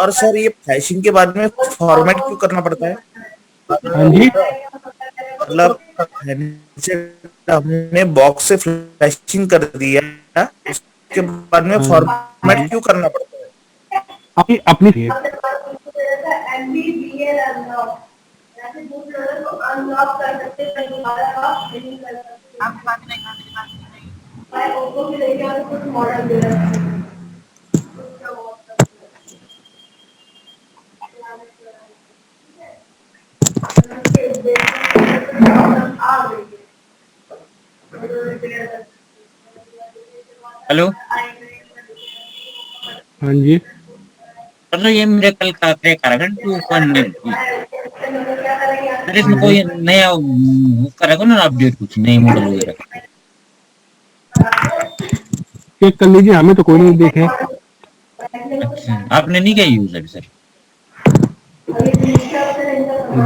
और सर ये फ्लैशिंग के बाद में फॉर्मेट क्यों करना पड़ता है? हाँ जी, मतलब हमने बॉक्स से फ्लैशिंग कर दिया, उसके बाद में फॉर्मेट क्यों करना पड़ता है? अपनी हेलो हाँ जी, सर, ये मेरे कल का 2.9 सर इसमें कोई नया करेगा ना अपडेट, कुछ नए मॉडल वगैरह? चेक कर लीजिए, हमें तो कोई नहीं देखे। अच्छा, आपने नहीं किया यूज अभी सर?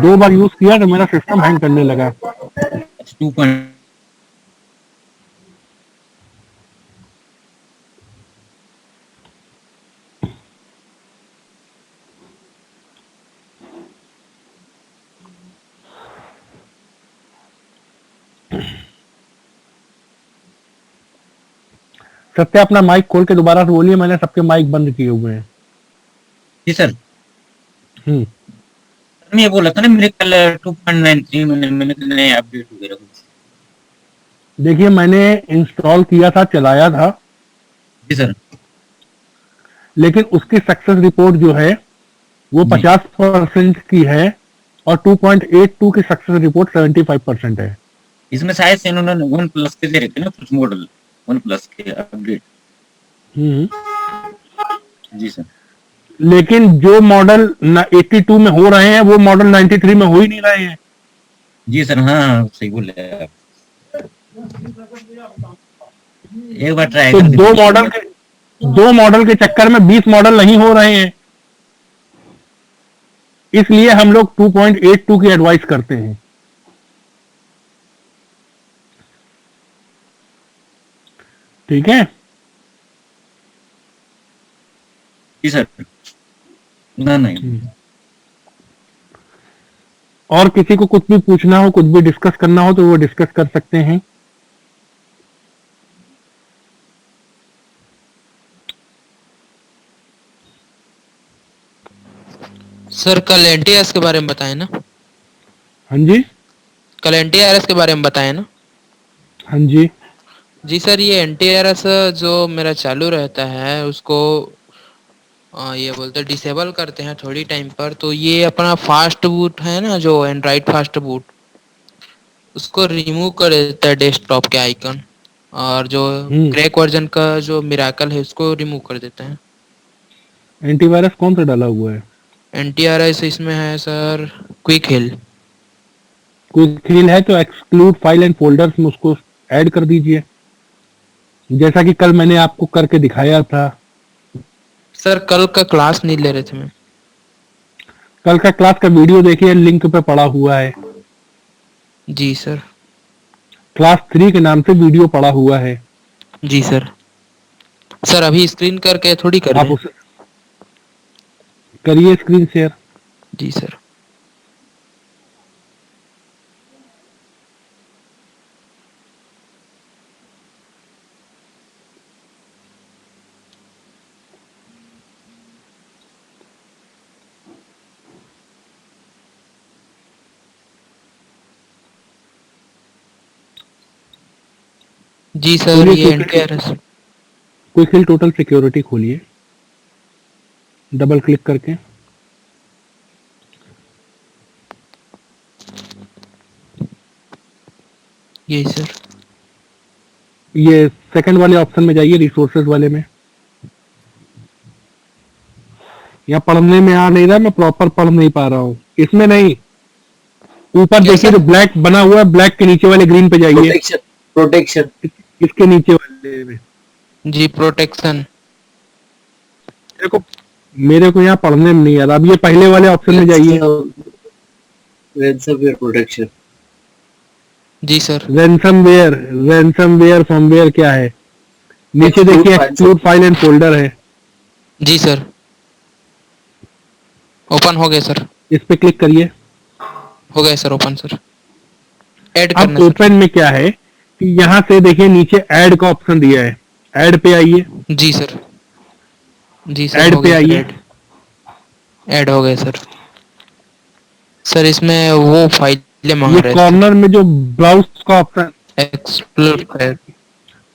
2 बार यूज किया तो मेरा सिस्टम हैंग करने लगा। 2. सत्या अपना माइक खोल के दोबारा से बोलिए, मैंने सबके माइक बंद किए हुए हैं। जी सर, हम्म, मैं ये बोला था ना मेरे कल 2.93 मैंने नए अपडेट वगैरह कुछ। देखिए मैंने इंस्टॉल किया था, चलाया था, जी सर। लेकिन उसकी सक्सेस रिपोर्ट जो है वो जी। 50% की है और 2.82 की सक्सेस रिपोर्ट 75% है। इसमें शायद से इन्होंने वन प्लस के दे रखे ना कुछ मॉडल, वन प्लस के अपडेट। हम्म, जी सर। लेकिन जो मॉडल 82 में हो रहे हैं वो मॉडल 93 में हो ही नहीं रहे हैं। जी सर, हाँ सही बोले आप। एक बार ट्राई तो कर दो मॉडल के चक्कर में 20 मॉडल नहीं हो रहे हैं, इसलिए हम लोग 2.82 की एडवाइस करते हैं। ठीक है जी सर। ना नहीं। और किसी को कुछ भी पूछना हो, कुछ भी डिस्कस करना हो तो वो डिस्कस कर सकते हैं। सर कल एनटीआरएस के बारे में बताएं ना। हाँ जी, कल एनटीआरएस के बारे में बताएं ना। हाँ जी। जी सर, ये एनटीआरएस जो मेरा चालू रहता है उसको ये बोलते डिसेबल करते हैं थोड़ी टाइम पर, तो ये अपना फास्ट बूट है ना जो एंड्रॉइड फास्ट बूट, उसको रिमूव कर देता है डेस्कटॉप के आइकन, और जो क्रैक वर्जन का जो मिराकल है उसको रिमूव कर देता है। एंटीवायरस कौन सा डाला हुआ है? एनटीआरएस इसमें है सर क्विक हिल। क्विक हिल है तो एक्सक्लूड फाइल एंड फोल्डर्स में उसको ऐड कर दीजिए, जैसा कि कल मैंने आपको करके दिखाया था। सर कल का क्लास नहीं ले रहे थे मैं। कल का क्लास का वीडियो देखिए, लिंक पे पड़ा हुआ है। जी सर। क्लास 3 के नाम से वीडियो पड़ा हुआ है। जी सर। सर अभी स्क्रीन करके थोड़ी कर आप रहे हैं। उसे करिए स्क्रीन शेयर। जी सर। जी सर, ये एनटीआरएस। क्विक हिल टोटल सिक्योरिटी खोलिए डबल क्लिक करके। यही सर। ये सेकंड वाले ऑप्शन में जाइए, रिसोर्सेज वाले में। यहाँ पढ़ने में आ नहीं रहा, मैं प्रॉपर पढ़ नहीं पा रहा हूँ इसमें। नहीं, ऊपर देखिए जो ब्लैक बना हुआ है, ब्लैक के नीचे वाले ग्रीन पे जाइए। प्रोटेक्शन इसके नीचे वाले में जी प्रोटेक्शन। देखो, मेरे को यहाँ पढ़ने में नहीं आ रहा। अब ये पहले वाले ऑप्शन में जाइए। Ransomware protection. जी सर। रैंसमवेयर फर्मवेयर क्या है? नीचे देखिए एक्सक्लूड फाइल एंड फोल्डर है। जी सर, ओपन हो गए सर। इस पे क्लिक करिए। हो गए सर ओपन सर। ऐड अब करना ओपन में क्या है कि यहाँ से देखिए नीचे ऐड का ऑप्शन दिया है, ऐड पे आइए। जी सर। जी सर, ऐड हो पे गए सर। आइए। ऐड हो गए सर। सर इसमें वो फाइलें मांग ये रहे थे। कॉर्नर में जो ब्राउज का ऑप्शन, एक्सप्लोर कर।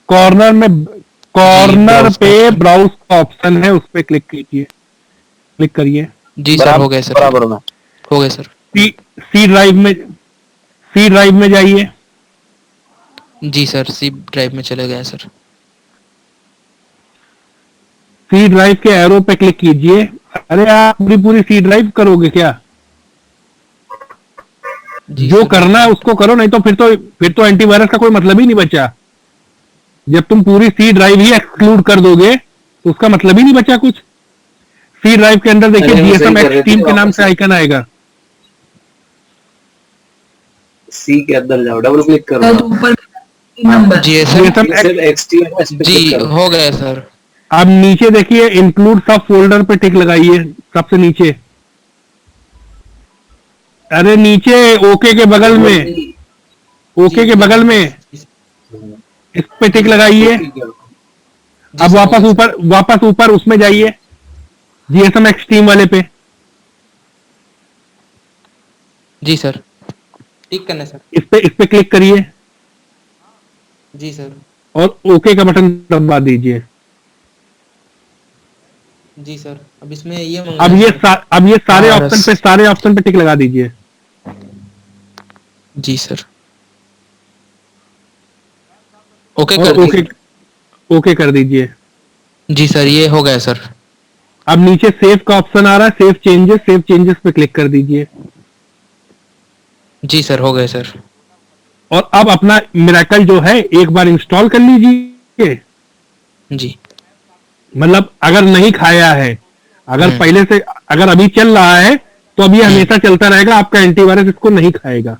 कॉर्नर browse पे का option। ब्राउज का ऑप्शन है, उस पे क्लिक कीजिए। क्लिक करिए। जी सर, हो गए सर। बराबर में। हो गए सर। सी ड्राइव में जाइए। जी सर, सी ड्राइव में चले गए सर। सी ड्राइव के एरो पे क्लिक कीजिए। अरे आप पूरी सी ड्राइव करोगे क्या? जी जो सर। करना है उसको करो, नहीं तो फिर तो एंटीवायरस का कोई मतलब ही नहीं बचा। जब तुम पूरी सी ड्राइव ही एक्सक्लूड कर दोगे तो उसका मतलब ही नहीं बचा कुछ। सी ड्राइव के अंदर देखिए अरे हम सही जीएसएम कर एक्स रहे थे, टीम के नाम वापस से आइकन आएगा। सी के अंदर जाओ, डबल क्लिक करो। तो ऊपर number GSM GSM GSM XT है, इस पे जी क्लिक करो। हो गया सर। अब नीचे देखिए इंक्लूड सब फोल्डर पे टिक लगाइए, सबसे नीचे। अरे नीचे ओके के बगल में, ओके के बगल में इस पे टिक लगाइए। ठीक है। जी अब सर, हो वापस गया सर। ऊपर, वापस ऊपर उसमें जाइए, जीएसएम एक्स टीम वाले पे। जी सर, टिक करना सर। इस पे क्लिक करिए जी सर। और ओके का बटन दबा दीजिए। जी सर, अब इसमें ये मांग रहा है सर। अब ये वायरस। सारे ऑप्शन पे टिक लगा दीजिए। जी सर, ओके और कर ओके, दिया। ओके कर दीजिए। जी सर, ये हो गया सर। अब नीचे सेव का ऑप्शन आ रहा है, सेव चेंजेस पे क्लिक कर दीजिए। जी सर, हो गए सर। और अब अपना मिरेकल जो है एक बार इंस्टॉल कर लीजिए। जी। मतलब अगर नहीं खाया है, अगर हम्म। पहले से, अगर अभी चल रहा है तो अभी हम्म। हमेशा चलता रहेगा, आपका एंटीवायरस इसको नहीं खाएगा।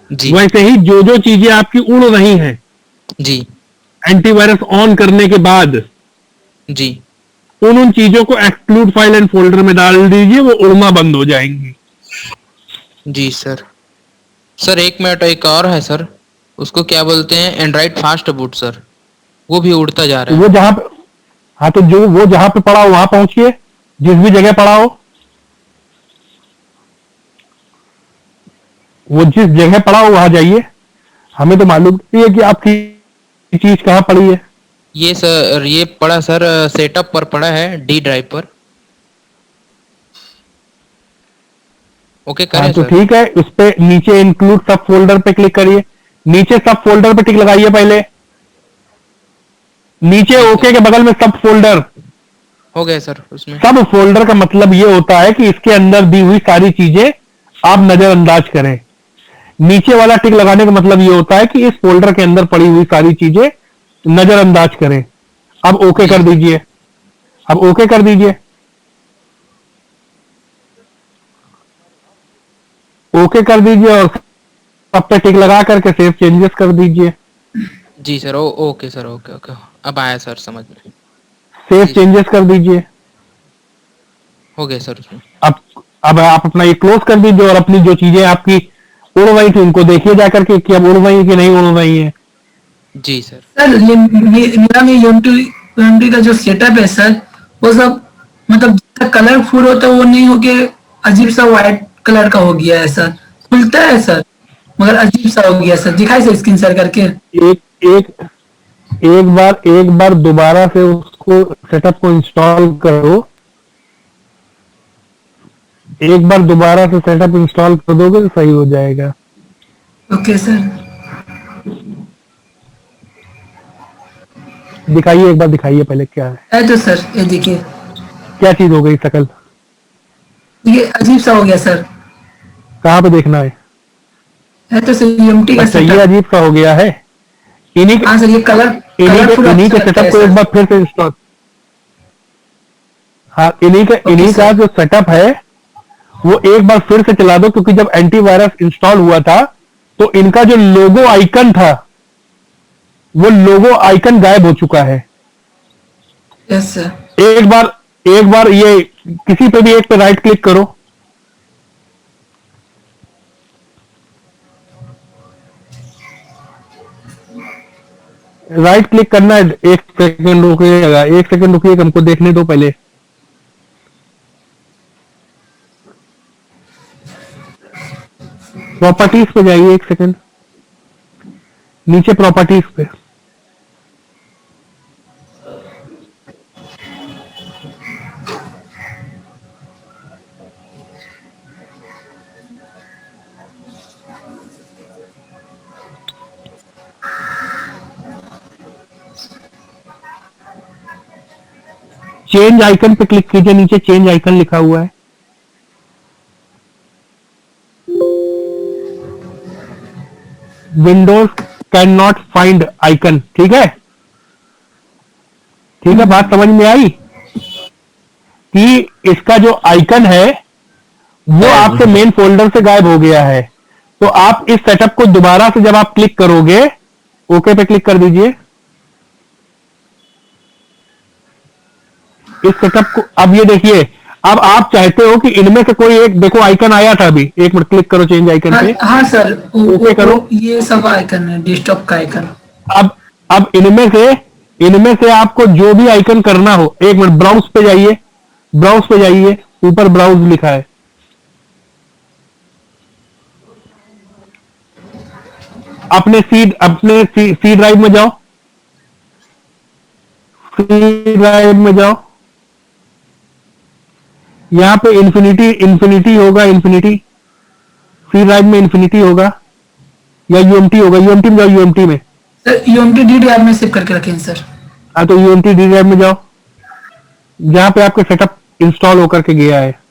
जी। वैसे ही जो जो चीजें आपकी उड़ रही हैं जी। एंटीवायरस ऑन करने के बाद, जी। उन चीजों को एक्सक्लूड फाइल एंड फोल्डर में डाल दीजिए, वो उड़ना बंद हो जाएंगी। जी सर। सर एक मिनट, एक और है सर, उसको क्या बोलते हैं, एंड्रॉइड फास्ट बूट सर, वो भी उड़ता जा तो रहा वो है। जहां पे, हाँ तो जो वो जहां पे पड़ा हो वहां पहुंचिए, जिस भी जगह पड़ा हो, वो जिस जगह पड़ा हो वहां जाइए। हमें तो मालूम नहीं है कि आपकी चीज कहाँ पड़ी है। ये सर, ये पड़ा सर, सेटअप पर पड़ा है, डी ड्राइव पर। ओके हाँ करें तो सर। ठीक है, उस पे नीचे इंक्लूड सब फोल्डर पे क्लिक करिए, नीचे सब फोल्डर पे टिक लगाइए पहले, नीचे जी ओके सर, के बगल में सब फोल्डर। हो गया सर उसमें। सब फोल्डर का मतलब ये होता है कि इसके अंदर दी हुई सारी चीजें आप नजरअंदाज करें। नीचे वाला टिक लगाने का मतलब ये होता है कि इस फोल्डर के अंदर पड़ी हुई सारी चीजें नजरअंदाज करें। अब ओके जी कर सर। दीजिए, अब ओके कर दीजिए, ओके कर दीजिए और सब पे टिक लगा करके सेव चेंजेस कर दीजिए। जी sir, okay sir, okay okay, अब आया सर समझ में। सेव जी सर, चेंजेस कर दीजिए। हो गया सर उसमें। अब अब आप अपना ये क्लोज कर दीजिए और अपनी जो चीजें आपकी उड़ रही थी उनको देखिए जाकर के कि अब उड़ रही है कि नहीं उड़ रही है। जी सर। सर ये मेरा में यूनिटी का जो सेटअप है सर, वो सब मतलब जितना कलरफुल होता है वो नहीं हो के अजीब सा व्हाइट कलर का हो गया है सर। खुलता है सर मगर अजीब सा हो गया सर। दिखाई से स्क्रीन शेयर करके। एक एक एक बार दोबारा से उसको सेटअप को इंस्टॉल करो। एक बार दोबारा से सेटअप इंस्टॉल कर दोगे तो सही हो जाएगा। Okay sir. दिखाइए, एक बार दिखाइए पहले क्या है, तो सर ये देखिए, क्या चीज हो गई शकल, ये अजीब सा हो गया सर। कहाँ पे देखना है। तो सर यूनिटी का अच्छा ये सेटअप। अजीब सा हो गया है। इन्हीं हाँ सर, ये कलरफुल इन्हीं अच्छा के लगता सेटअप है को एक सर। बार फिर से इंस्टॉल, हाँ ओके इन्हीं का सर। जो सेटअप है वो एक बार फिर से चला दो, क्योंकि जब एंटीवायरस इंस्टॉल हुआ था तो इनका जो लोगो आइकन था वो लोगो आइकन गायब हो चुका है। Yes sir. एक बार ये किसी पे भी एक पे राइट क्लिक करो, राइट क्लिक करना है। एक सेकंड रुकिएगा, एक सेकंड रुकिएगा, हमको देखने दो पहले। प्रॉपर्टीज पे जाइए, एक सेकंड, नीचे प्रॉपर्टीज पे। चेंज आइकन पे क्लिक कीजिए, नीचे चेंज आइकन लिखा हुआ है। Windows can not find icon. ठीक है, ठीक है, बात समझ में आई कि इसका जो आइकन है वो आपके मेन फोल्डर से गायब हो गया है। तो आप इस सेटअप को दोबारा से जब आप क्लिक करोगे, ओके पे क्लिक कर दीजिए। इस सेटअप को अब ये देखिए, अब आप चाहते हो कि इनमें से कोई एक, देखो आइकन आया था अभी, एक मिनट क्लिक करो चेंज आइकन पे। हाँ सर, ओके करो। ये सब आइकन है, डेस्कटॉप का आइकन। अब इनमें से आपको जो भी आइकन करना हो, एक मिनट ब्राउज पे जाइए, ब्राउज पे जाइए, ऊपर ब्राउज लिखा है, अपने सी ड्राइव में जाओ, सी ड्राइव में जाओ, यहां पे इन्फिनिटी होगा, इन्फिनिटी सी ड्राइव में इन्फिनिटी होगा या यूएमटी होगा, यूएमटी में जाओ, यूएमटी में। सर यूएमटी डी ड्राइव में सेव करके रखें सर। हाँ तो यूएमटी डी ड्राइव में जाओ, जहां पे आपका सेटअप इंस्टॉल होकर के गया है।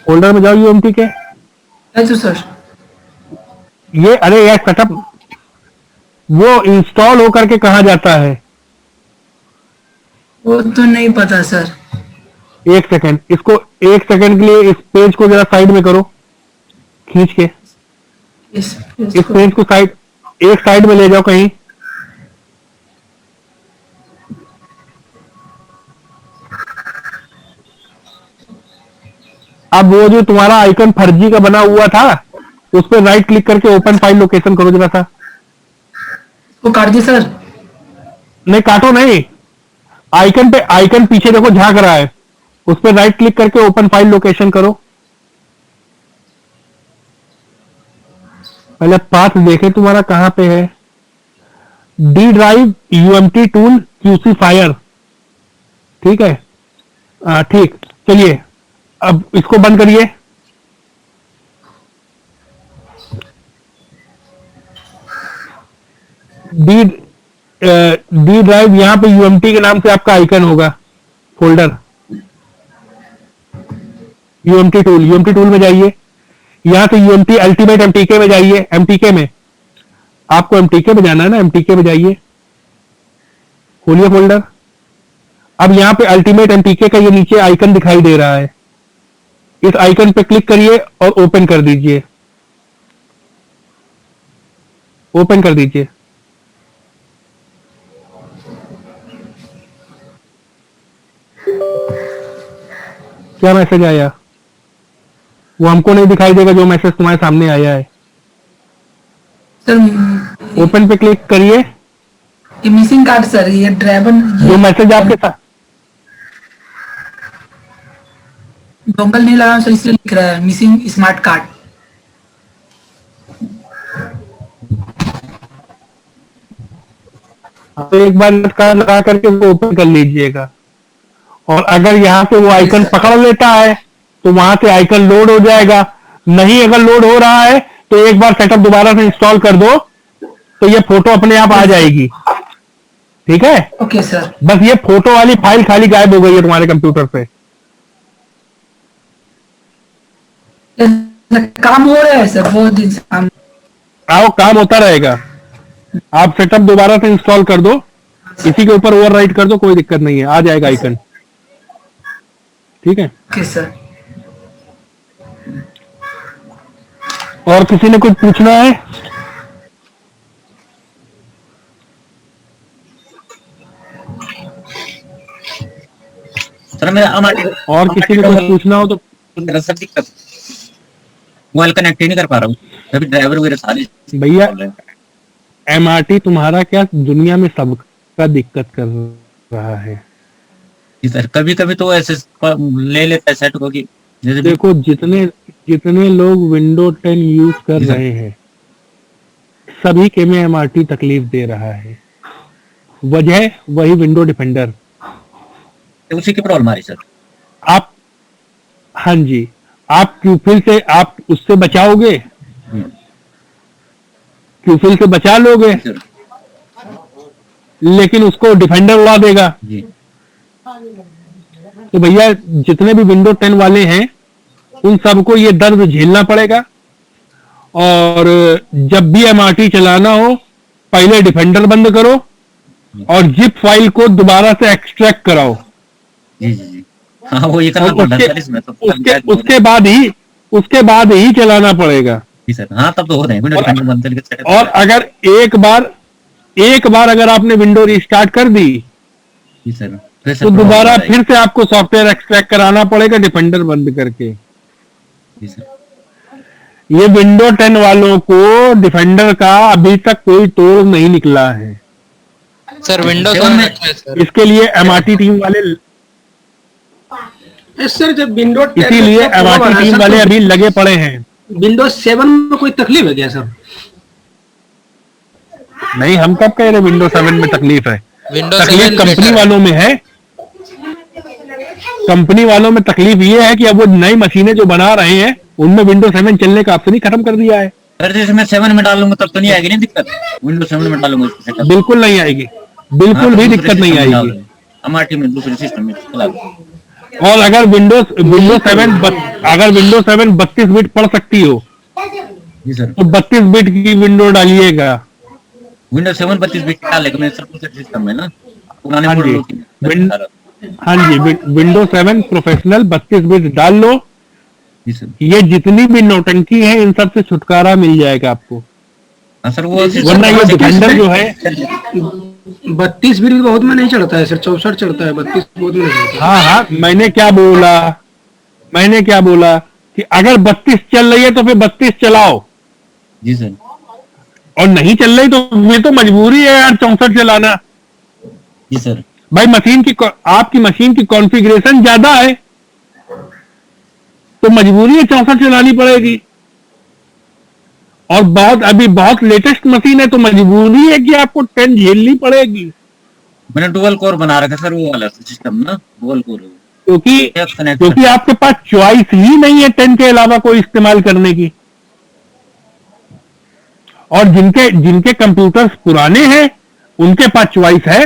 फोल्डर में जाओ यूएमटी के। तो सर ये अरे यार सेटअप वो इंस्टॉल होकर के कहा जाता है, वो तो नहीं पता सर। एक सेकंड, इसको एक सेकंड के लिए इस पेज को जरा साइड में करो, खींच के इस इस पेज को एक साइड में ले जाओ कहीं। अब वो जो तुम्हारा आइकन फर्जी का बना हुआ था, उस पर राइट क्लिक करके ओपन फाइल लोकेशन करो जरा सा। वो काट दी सर। नहीं काटो नहीं, आइकन पीछे देखो झांक रहा है, उस पर राइट क्लिक करके ओपन फाइल लोकेशन करो। पहले पाथ देखे तुम्हारा कहां पे है। D drive UMT tool QC fire, ठीक है, ठीक, चलिए अब इसको बंद करिए। डी ड्राइव, यहां पे यूएमटी के नाम से आपका आइकन होगा, फोल्डर यूएमटी टूल में जाइए, यहां से यूएमटी अल्टीमेट एमटीके में जाइए। एमटीके में आपको एमटीके में जाना है ना, एमटीके में जाइए, खोलिए फोल्डर। अब यहां पे अल्टीमेट एमटीके का ये नीचे आइकन दिखाई दे रहा है, इस आइकन पे क्लिक करिए और ओपन कर दीजिए, ओपन कर दीजिए। क्या मैसेज आया? वो हमको नहीं दिखाई देगा जो मैसेज तुम्हारे सामने आया है। सर ओपन पे क्लिक करिए। ये मिसिंग कार्ड सर, ये ड्राइवर जो मैसेज आपके साथ डोंगल नहीं लगा सर, इसलिए लिख रहा है मिसिंग स्मार्ट कार्ड। तो एक बार कार्ड लगा करके वो ओपन कर लीजिएगा, और अगर यहाँ से वो आइकन पकड़ लेता है तो वहां से आइकन लोड हो जाएगा। नहीं अगर लोड हो रहा है तो एक बार सेटअप दोबारा से इंस्टॉल कर दो, तो ये फोटो अपने आप आ जाएगी। ठीक है, ओके सर। बस ये फोटो वाली फाइल खाली गायब हो गई है तुम्हारे कंप्यूटर पे। काम हो रहा है सर, बहुत दिन से काम। आओ, काम होता रहेगा। आप सेटअप दोबारा से इंस्टॉल कर दो, इसी के ऊपर ओवरराइट कर दो, कोई दिक्कत नहीं है, आ जाएगा आइकन। ठीक है, ओके सर। और किसी ने कुछ पूछना है? सर मेरा और किसी ने कुछ पूछना हो तो मेरा सर दिक्कत, मोबाइल कनेक्ट ही नहीं कर पा रहा हूँ, अभी ड्राइवर वगैरह सारे। भैया एमआरटी तुम्हारा क्या दुनिया में सबका दिक्कत कर रहा है। सर कभी कभी तो ऐसे ले लेता है सेट को कि जैसे देखो जितने लोग विंडो 10 यूज कर रहे हैं सभी के में एमआरटी तकलीफ दे रहा है। वजह वही विंडो डिफेंडर, उसी की प्रॉब्लम आ रही सर। आप, हाँ जी, आप क्यूफिल से आप उससे बचाओगे, क्यूफिल से बचा लोगे, लेकिन उसको डिफेंडर उड़ा देगा। जी तो भैया जितने भी विंडो 10 वाले हैं उन सबको ये दर्द झेलना पड़ेगा। और जब भी एमआरटी चलाना हो पहले डिफेंडर बंद करो और जिप फाइल को दोबारा से एक्सट्रैक्ट कराओ जी जी जी। हाँ वो ये करना और पड़ता है सर इसमें तो उसके बाद ही चलाना पड़ेगा। जी सर। हाँ तब तो हो रहे हैं विंडो डिफेंडर बंद करके सेटअप और अगर एक बार अगर आपने विंडो रिस्टार्ट कर दी जी सर फिर तो सर दोबारा फिर से आपको सॉफ्टवेयर एक्सट्रैक्ट कराना पड़ेगा डिफेंडर बंद करके। जी सर। ये विंडो 10 वालों को डिफेंडर का अभी तक कोई तोड़ नहीं निकला है। सर विंडो 7 में अच्छा है सर। इसके लिए एमआरटी टीम वाले सर जब विंडो 10 इसीलिए एमआरटी टीम वाले अभी लगे पड़े हैं। विंडोज 7 में कोई तकलीफ है क्या सर? नहीं, हम कब कह रहे विंडो 7 में तकलीफ है? विंडो तकलीफ 7 कंपनी बेटर है। वालों में है। कंपनी वालों में तकलीफ ये है कि अब वो नई मशीनें जो बना रहे हैं उनमें विंडो 7 चलने का ऑप्शन ही खत्म कर दिया है। सर जैसे मैं 7 में डालूंगा तब तो नहीं आएगी नहीं दिक्कत? विंडो 7 में डालूंगा इसको सेटअप। बिल्कुल नहीं आएगी, बिल्कुल भी दिक्कत नहीं आएगी। एमआरटी में दूसरे सिस्टम में चला दो। और अगर विंडो 7 32 बिट पढ़ सकती हो जी सर। तो 32 बिट की विंडो डालिएगा। विंडो 7 32 बिट डालेगा मेरे सर दूसरे सिस्टम में ना पुराने हाँ जी, मॉडल की। हाँ जी, विंडो 7 प्रोफेशनल 32 बिट डाल लो। जी सर। ये जितनी भी नौटंकी है इन सब से छुटकारा मिल जाएगा आपको। हाँ सर वो वरना ये डिफेंडर जो है 32 बिट बहुत में नहीं चढ़ता है सर, 64 चढ़ता है, 32 बहुत में नहीं चढ़ता। हाँ हाँ, मैंने क्या बोला कि अगर 32 चल रही है तो फिर 32 चलाओ, जी सर। और नहीं चल रही तो ये तो मजबूरी है यार 64 चलाना। जी सर। भाई आपकी मशीन की कॉन्फ़िगरेशन ज्यादा है तो मजबूरी है 64 चलानी पड़ेगी। और अभी बहुत लेटेस्ट मशीन है तो मजबूरी है कि आपको 10 झेलनी पड़ेगी। मैंने डुअल कोर बना रखा सर वो वाला सिस्टम ना डुअल कोर। क्योंकि आपके पास चॉइस ही नहीं है 10 के अलावा कोई इस्तेमाल करने की। और जिनके कंप्यूटर्स पुराने हैं उनके पास चॉइस है,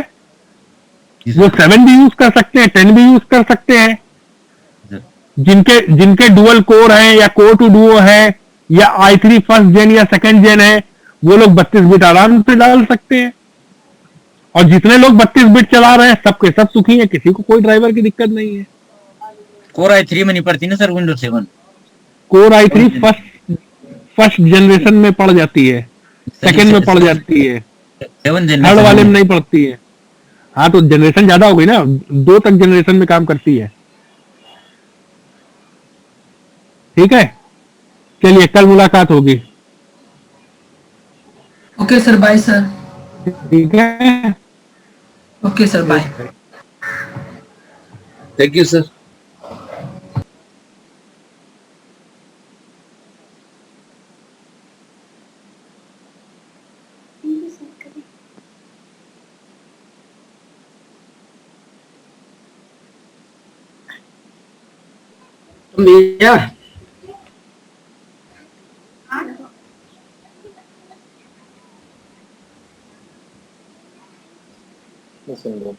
वो 7 भी यूज कर सकते हैं, 10 भी यूज कर सकते हैं। जिनके डुअल कोर हैं या कोर टू डुओ है या i3 फर्स्ट जेन या सेकंड जेन है वो लोग 32 बिट आराम से डाल सकते हैं। और जितने लोग 32 बिट चला रहे हैं सबके सब सुखी हैं, किसी को कोई ड्राइवर की दिक्कत नहीं है। कोर i3 में नहीं पड़ती ना sir window 7? Core i3 first generation में पड़ जाती है, सेकंड में पड़ जाती है, थर्ड वाले में नहीं पड़ती है। हाँ तो जनरेशन ज्यादा हो गई ना, 2 तक जनरेशन में काम करती है। ठीक है, चलिए कल मुलाकात होगी। Okay sir, bye sir. ठीक है, okay sir, bye. Thank you sir. भैया Listen, bro.